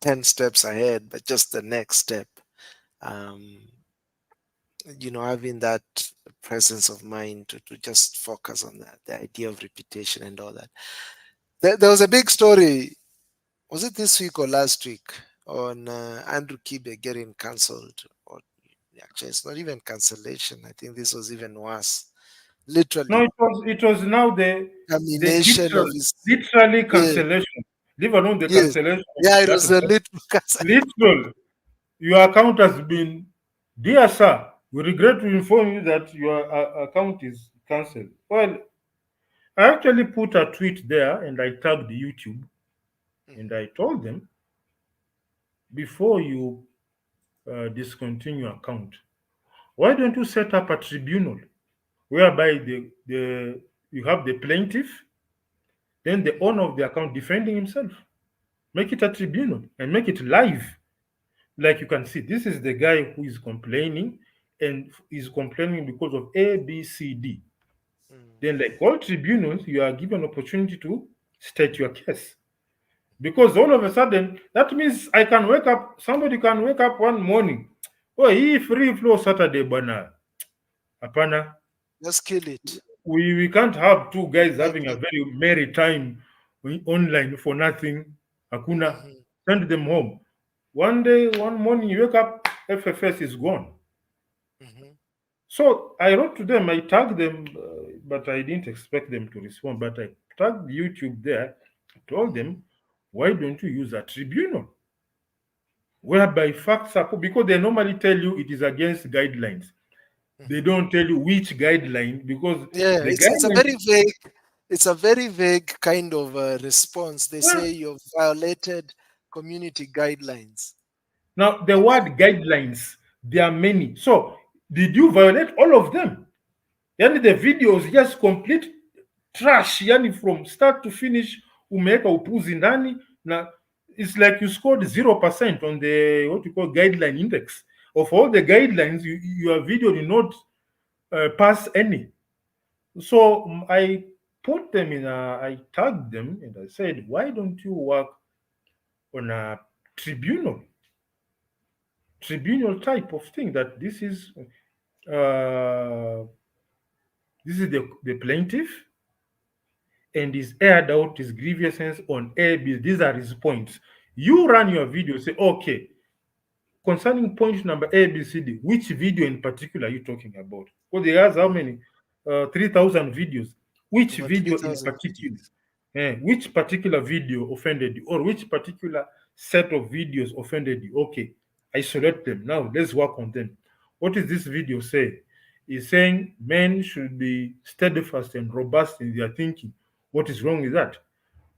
10 steps ahead, but just the next step. Um, Having that presence of mind to just focus on that, the idea of repetition and all that. There was a big story, was it this week or last week, on Andrew Kibe getting cancelled? Or actually, it's not even cancellation. I think this was even worse. No, Literally, it was now the termination of his. literally Yeah, cancellation. Leave alone the yes. cancellation of Yeah, it that was a one. literal. Literal. Your account has been, dear sir, we regret to inform you that your account is cancelled. Well, I actually put a tweet there and I tagged YouTube and I told them, before you discontinue account, why don't you set up a tribunal whereby the you have the plaintiff, then the owner of the account defending himself. Make it a tribunal and make it live. Like you can see, this is the guy who is complaining and is complaining because of A, B, C, D. Mm, Then, like all tribunals, you are given opportunity to state your case. Because all of a sudden, that means somebody can wake up one morning. Oh, he free flow Saturday, bana. Apana. just kill it. We can't have two guys Make having a it. very merry time online for nothing. Hakuna. Mhm, Send them home. One day, one morning, you wake up, FFS is gone. mhm, So I wrote to them, I tagged them, but I didn't expect them to respond. But I tagged YouTube there, told mhm, them, why don't you use a tribunal? Whereby facts are, because they normally tell you it is against guidelines. They mhm. don't tell you which guideline, because Yeah, the it's a guidelines, very vague. It's a very vague kind of response. They well, say you've violated community guidelines. now the And word guidelines, there are many. So did you violate all of them? Yani the video is just complete trash, yani from start to finish umeweka upuzi ndani, na it's like you scored 0% on the what you call guideline index. Of all the guidelines, your video did not pass any. So I tagged them and I said, why don't you work on a tribunal, tribunal type of thing, that uh, this is the plaintiff, and he's aired out his grievances on air. These are his points. You run your video, say, okay, concerning point number A, B, C, D, which video in particular are you talking about? Because he has how many? 3,000 videos. Which over video in 3,000 particular? videos. Which particular video offended you, or which particular set of videos offended you? Okay, isolate them. Now let's work on them. What does this video say? It's saying men should be steadfast and robust in their thinking. What is wrong with that?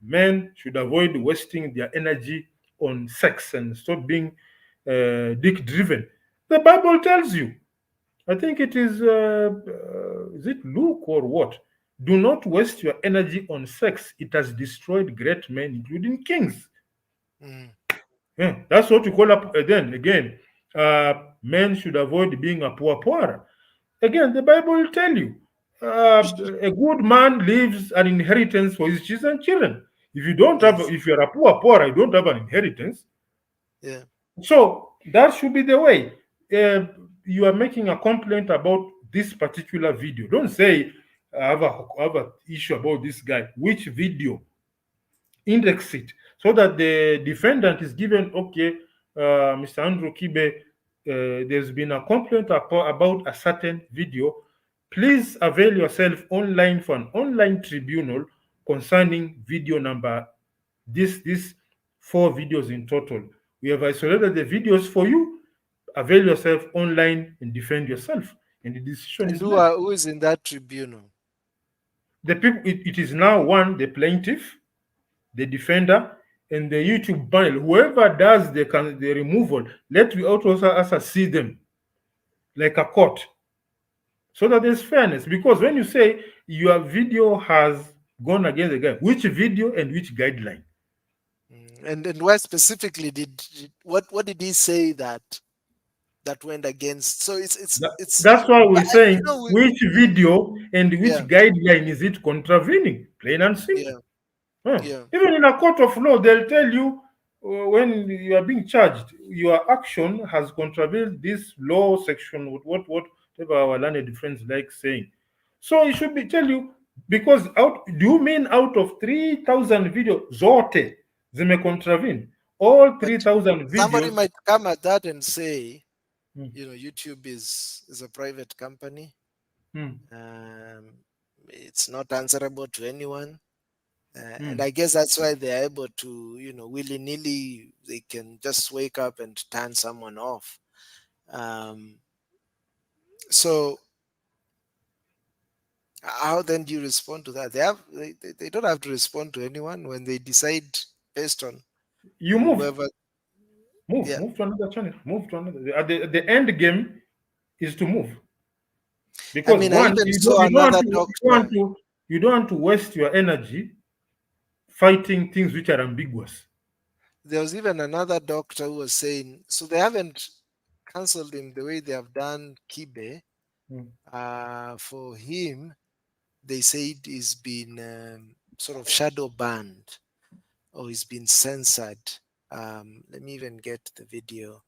Men should avoid wasting their energy on sex and stop being dick driven. The Bible tells you. I think it is it Luke or what? Do not waste your energy on sex. It has destroyed great men, including kings. Mm. Yeah, that's what you call up. Then again, men should avoid being a poor. Again, the Bible will tell you a good man leaves an inheritance for his children. If you don't have, Yes. if you're a poor, I don't have an inheritance. Yeah. So that should be the way. Uh, you are making a complaint about this particular video. Don't say I have a issue about this guy. Which video? Index it so that the defendant is given, okay, Mr. Andrew Kibe, there's been a complaint about a certain video. Please avail yourself online for an online tribunal concerning video number this 4 videos in total. We have isolated the videos for you. Avail yourself online and defend yourself, and the decision And is made. who is in that tribunal? The people, it is now one, the plaintiff, the defender, and the YouTube panel. Whoever does the removal, let we also see them like a court, so that there's fairness. Because when you say your video has gone against the guy, which video and which guideline? And where specifically what did he say that went against? So it's That's why we're saying we, which video and which yeah, guideline is it contravening, plain and simple. yeah, Huh. yeah. Even in a court of law, they'll tell you when you are being charged, your action has contravened this law section, whatever our learned friends like saying. So it should be tell you, because out. Do you mean out of 3,000 videos, zote zime contravene? All But 3,000 somebody videos. might come at that and say, Hmm, YouTube is a private company. hmm, It's not answerable to anyone. And hmm. I guess that's why they're able to, willy nilly, they can just wake up and turn someone off. So how then do you respond to that? They don't have to respond to anyone when they decide based on You move, whoever. Yeah. move to another channel, move to another. The end game is to move. I Because mean, I one, even saw another doctor. you don't want to waste your energy fighting things which are ambiguous. There was even another doctor who was saying, so they haven't cancelled him the way they have done Kibe. Mm. For him, they said he's been sort of shadow banned or he's been censored. Let me even get the video.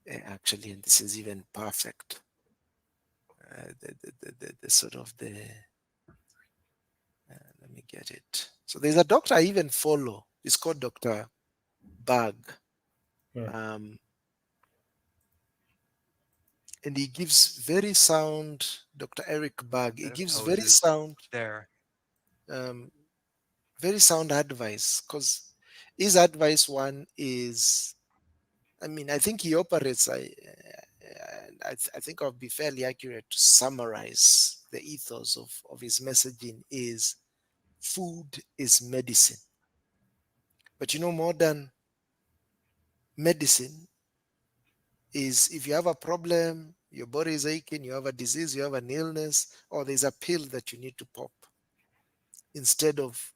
Actually, and this is even perfect. The sort of the let me get it. So there's a doctor I even follow. It's called Dr. Bag. Yeah. And he gives very sound, Dr. Eric Bag. He gives very Poses sound, there. very sound advice. Because his advice one is, I mean, I think he operates. I think I'll be fairly accurate to summarize the ethos of his messaging is food is medicine. But modern medicine is if you have a problem, your body is aching, you have a disease, you have an illness, or there's a pill that you need to pop, instead of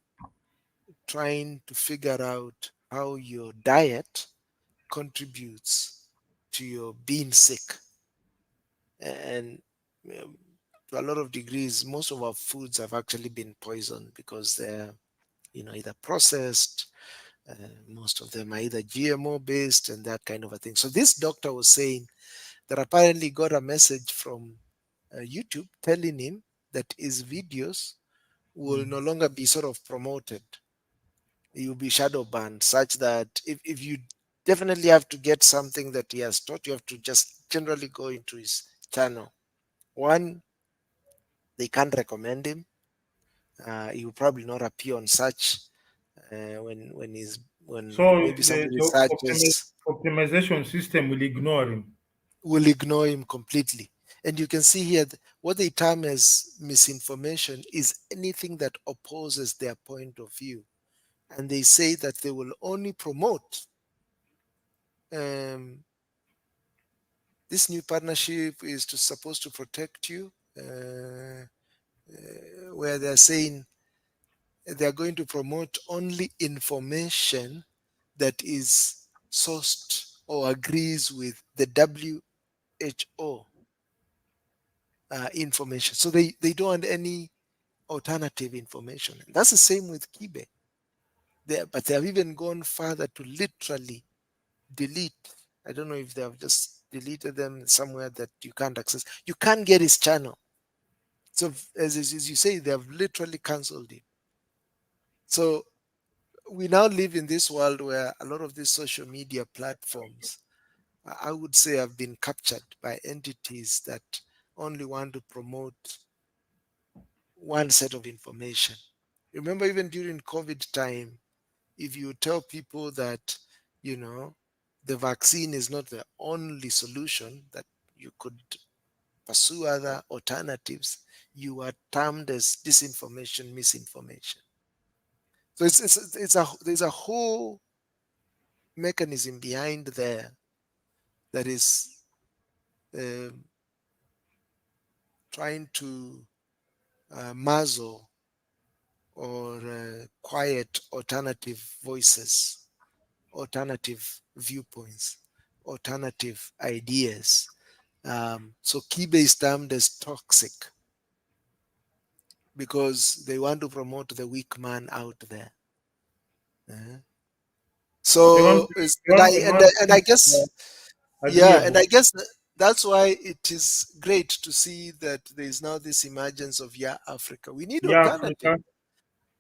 trying to figure out how your diet contributes to your being sick. And to a lot of degrees, most of our foods have actually been poisoned because they're either processed. Most of them are either GMO based and that kind of a thing. So this doctor was saying that apparently got a message from YouTube telling him that his videos will no longer be sort of promoted. He will be shadow banned, such that if you definitely have to get something that he has taught, you have to just generally go into his channel. One, they can't recommend him. He will probably not appear on search when So maybe somebody the searches, optimization system will ignore him. will ignore him completely. And you can see here what they term as misinformation is anything that opposes their point of view. And they say that they will only promote um, this new partnership is supposed to protect you, where they're saying they're going to promote only information that is sourced or agrees with the WHO information. So they don't want any alternative information. And that's the same with Kibe. But they have even gone further to literally delete. I don't know if they have just deleted them somewhere that you can't access. You can't get his channel. So as you say, they have literally cancelled it. So we now live in this world where a lot of these social media platforms, I would say, have been captured by entities that only want to promote one set of information. Remember, even during COVID time, if you tell people that, you know, the vaccine is not the only solution, that you could pursue other alternatives, you are termed as disinformation, misinformation. So there's a whole mechanism behind there that is um trying to muzzle or quiet alternative voices, alternative viewpoints, alternative ideas. So Kibe is termed as toxic because they want to promote the weak man out there. Uh, They want, So they want a man and I guess, yeah, and agreeable. I guess that's why it is great to see that there is now this emergence of Yeah Africa. We need Yeah, alternative. Africa.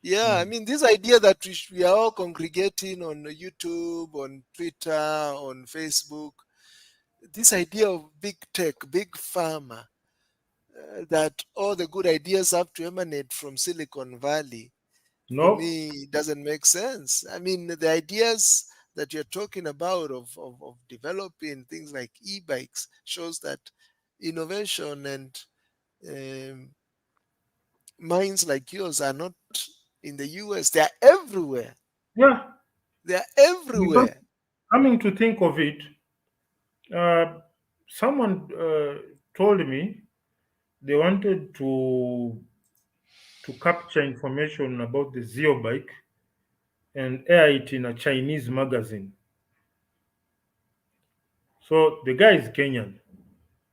Yeah, I Mm. mean, this idea that we are all congregating on YouTube, on Twitter, on Facebook, this idea of big tech, big pharma, that all the good ideas have to emanate from Silicon Valley, for No. me, it doesn't make sense. I mean, the ideas that you're talking about of developing things like e-bikes shows that innovation and um, minds like yours are not in the US. They are everywhere. Yeah, They are because everywhere. coming to think of it, uh, someone told me they wanted to capture information about the Zeo bike and air it in a Chinese magazine. So the guy is Kenyan.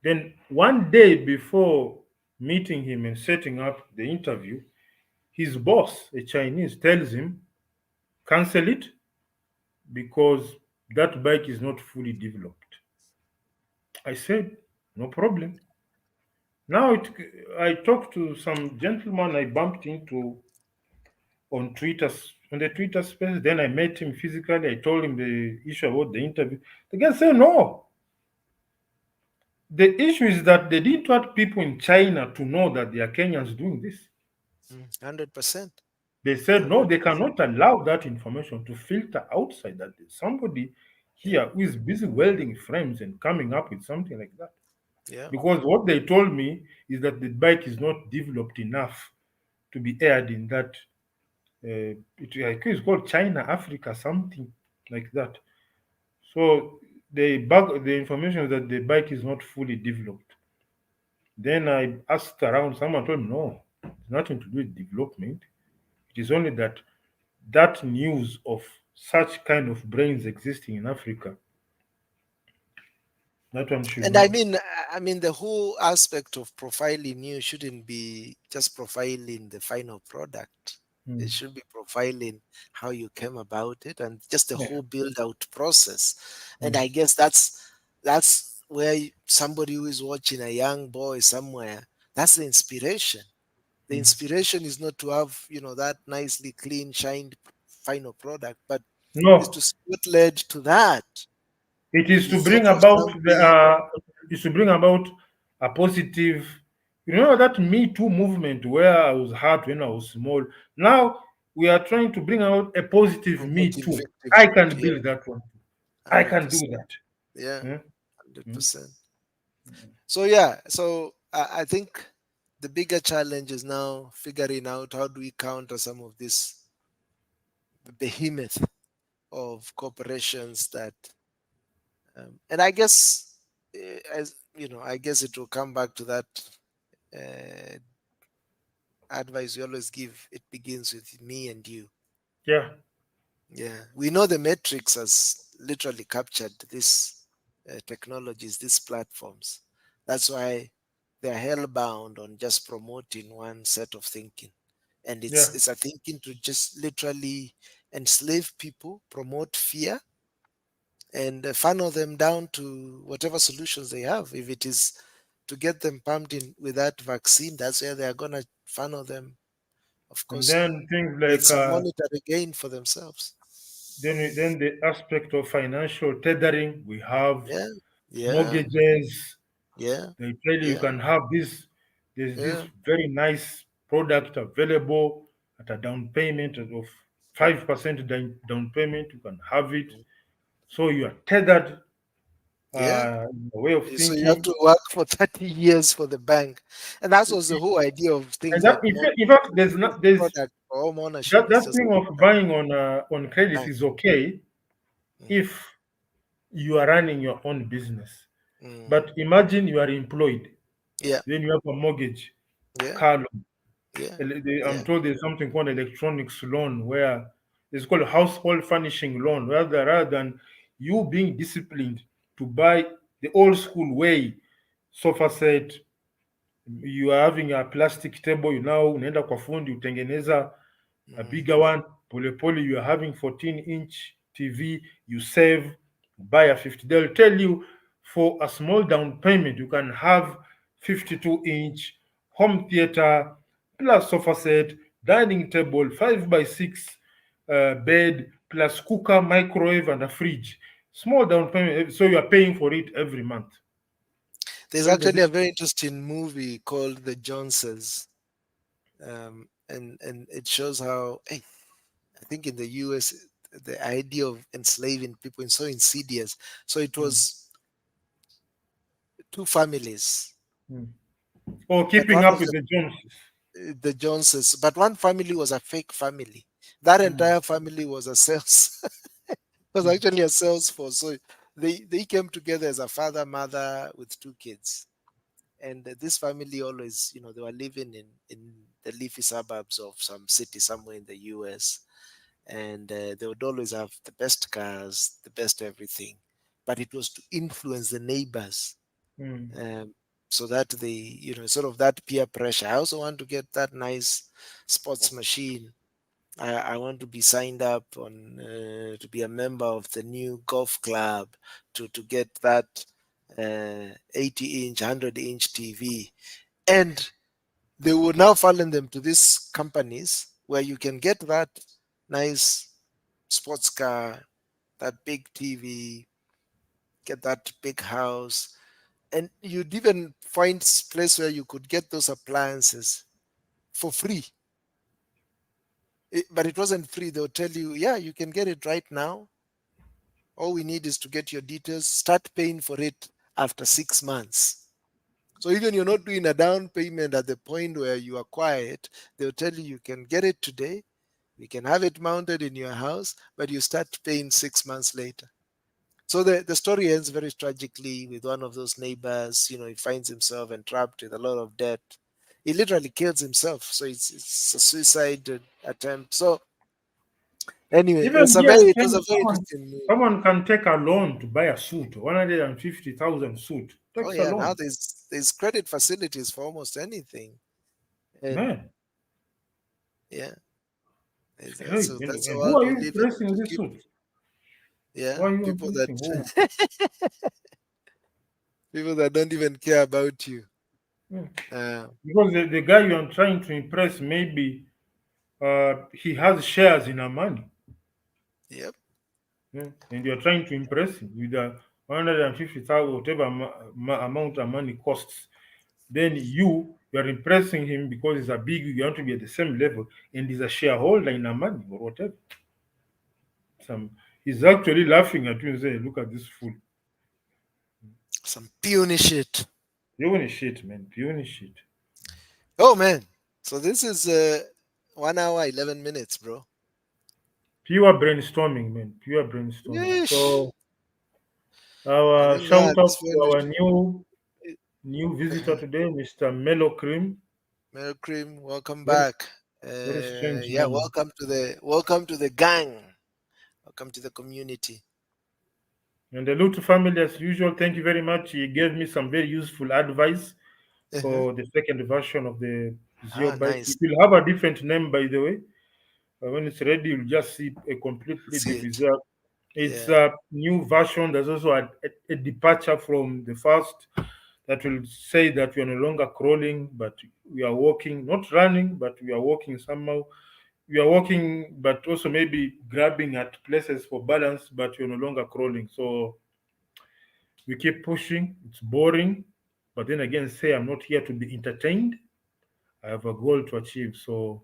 Then one day before meeting him and setting up the interview, his boss, a Chinese, tells him, cancel it because that bike is not fully developed. I said, no problem. Now I talked to some gentleman I bumped into on Twitter, on the Twitter space. Then I met him physically. I told him the issue about the interview. The guy said, no. The issue is that they didn't want people in China to know that they are Kenyans doing this. 100%. They said, no, they 100%. cannot allow that information to filter outside that there's somebody Yeah. here who is busy welding frames and coming up with something like that. Yeah. Because what they told me is that the bike is not developed enough to be aired in that. I think it's called China, Africa, something like that. So the information is that the bike is not fully developed. Then I asked around, someone told me, no, it's nothing to do with development. It is only that that news of such kind of brains existing in Africa, that one should And not. I mean, the whole aspect of profiling you shouldn't be just profiling the final product. It Mm. should be profiling how you came about it and just the Yeah. whole build out process. And Mm. I guess that's where somebody who is watching a young boy somewhere, that's the inspiration. The Mm. inspiration is not to have, that nicely clean, shined final product, but is to No, see what led to that. it is to It's bring also about something. is to bring about a positive. You know that Me Too movement where I was hurt when I was small. Now we are trying to bring out a positive Me Promoting Too. I victimhood. can Yeah, build that one. I can do 100%. that. Yeah, Mm. Mm. 100%. So yeah, so I think the bigger challenge is now figuring out how do we counter some of this behemoth of corporations that, and I guess, as you know, I guess it will come back to that uh, advice we always give. It begins with me and you. Yeah. Yeah, we know the Matrix has literally captured these technologies, these platforms. That's why they're hell-bound on just promoting one set of thinking, and Yeah. it's a thinking to just literally enslave people, promote fear, and funnel them down to whatever solutions they have. If it is to get them pumped in with that vaccine, that's where they are gonna funnel them, of And course, then things with like some monetary gain for themselves. then the aspect of financial tethering. We have Yeah, yeah, mortgages. yeah, They tell you you yeah, can have this. There's this yeah. very nice product available at a down payment of 5% down payment. You can have it. So you are tethered Yeah. in a way of So you have thinking. to work for 30 years for the bank. And that was the whole idea of And things that, like in fact, mortgage there's product for home ownership. that, It's that just thing like of buying on a credit bank. is okay Mm, if you are running your own business. mm. But imagine you are employed, Yeah, then you have a mortgage, yeah, car loan. yeah, I'm yeah. told there's something called electronics loan where it's called household furnishing loan, rather than you being disciplined to buy the old school way, sofa set, you are having a plastic table, you now unaenda kwa fundi utengeneza a Mm. bigger one. Polepole, you are having 14-inch TV, you save, buy a 50. They'll tell you for a small down payment, you can have 52-inch home theater, plus sofa set, dining table, 5 by 6 bed, plus cooker, microwave, and a fridge. Small down payment, so you are paying for it every month. There's So you know actually a this. very interesting movie called The Joneses. And it shows how, hey, I think in the US, the idea of enslaving people is so insidious. So it Mm, was two families, mm. Or but keeping one up of with the Joneses. the Joneses, but one family was a fake family. That Mm, entire family was a sales, was mm, actually a sales force. So they came together as a father, mother with two kids. And this family always, they were living in the leafy suburbs of some city somewhere in the US. And they would always have the best cars, the best everything. But it was to influence the neighbors, mm. um, so that they, sort of that peer pressure. I also want to get that nice sports machine. I want to be signed up on to be a member of the new golf club to get that 80-inch, 100-inch TV. And they will now funnel them to these companies where you can get that nice sports car, that big TV, get that big house, and you'd even find place where you could get those appliances for free. But it wasn't free. They'll tell you, yeah, you can get it right now. All we need is to get your details. Start paying for it after 6 months. So even you're not doing a down payment at the point where you acquire it, they'll tell you you can get it today. We can have it mounted in your house, but you start paying 6 months later. So the story ends very tragically with one of those neighbors. He finds himself entrapped with a lot of debt. He literally kills himself. So it's a suicide attempt. So anyway, Even here, it was Kenya, a very interesting movie. someone can take a loan to buy a suit, 150,000 suit. Oh Takes a yeah, now loan. there's credit facilities for almost anything, and Man, yeah, hey, that's the and who world are we you live in. impressing To with this keep, suit? yeah, Who are you people that impressing? Who? people that don't even care about you. Hmm. Uh, Because the guy you are trying to impress, maybe he has shares in Amani. yep. And you're trying to impress him with a 150,000, whatever amount of money costs. Then you're impressing him because he's a big, you want to be at the same level, and he's a shareholder in Amani or whatever. Some He's actually laughing at you and saying, "Look at this fool." Some puny shit. Pure shit, man. Pure shit. Oh man. So this is 1 hour 11 minutes, bro. Pure brainstorming, man. Pure brainstorming. Yeesh. So I our think now shout at out this to point we our should. new visitor today, Mr. Melo Cream. Mel Cream, welcome Very back. very strange Yeah, name. welcome to the gang. Welcome to the community. And the Lutu family, as usual, thank you very much. He gave me some very useful advice Uh-huh. for the second version of the Zio Ah, Bike. nice. It will have a different name, by the way. When it's ready, you'll just see a completely See different. it. It's Yeah. a new version. There's also a departure from the first that will say that we are no longer crawling, but we are walking, not running, but we are walking somehow. We are walking, but also maybe grabbing at places for balance, but we're no longer crawling. So we keep pushing. It's boring, but then again, say I'm not here to be entertained. I have a goal to achieve. So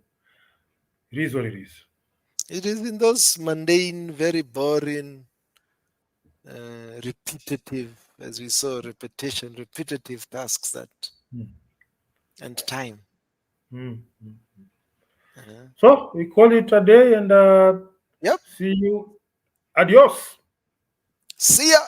it is what it is. It is in those mundane, very boring, repetitive, as we saw, repetitive tasks that Mm, and time. mm, mm. Uh-huh. So we call it a day and Yep. see you. Adios. See ya.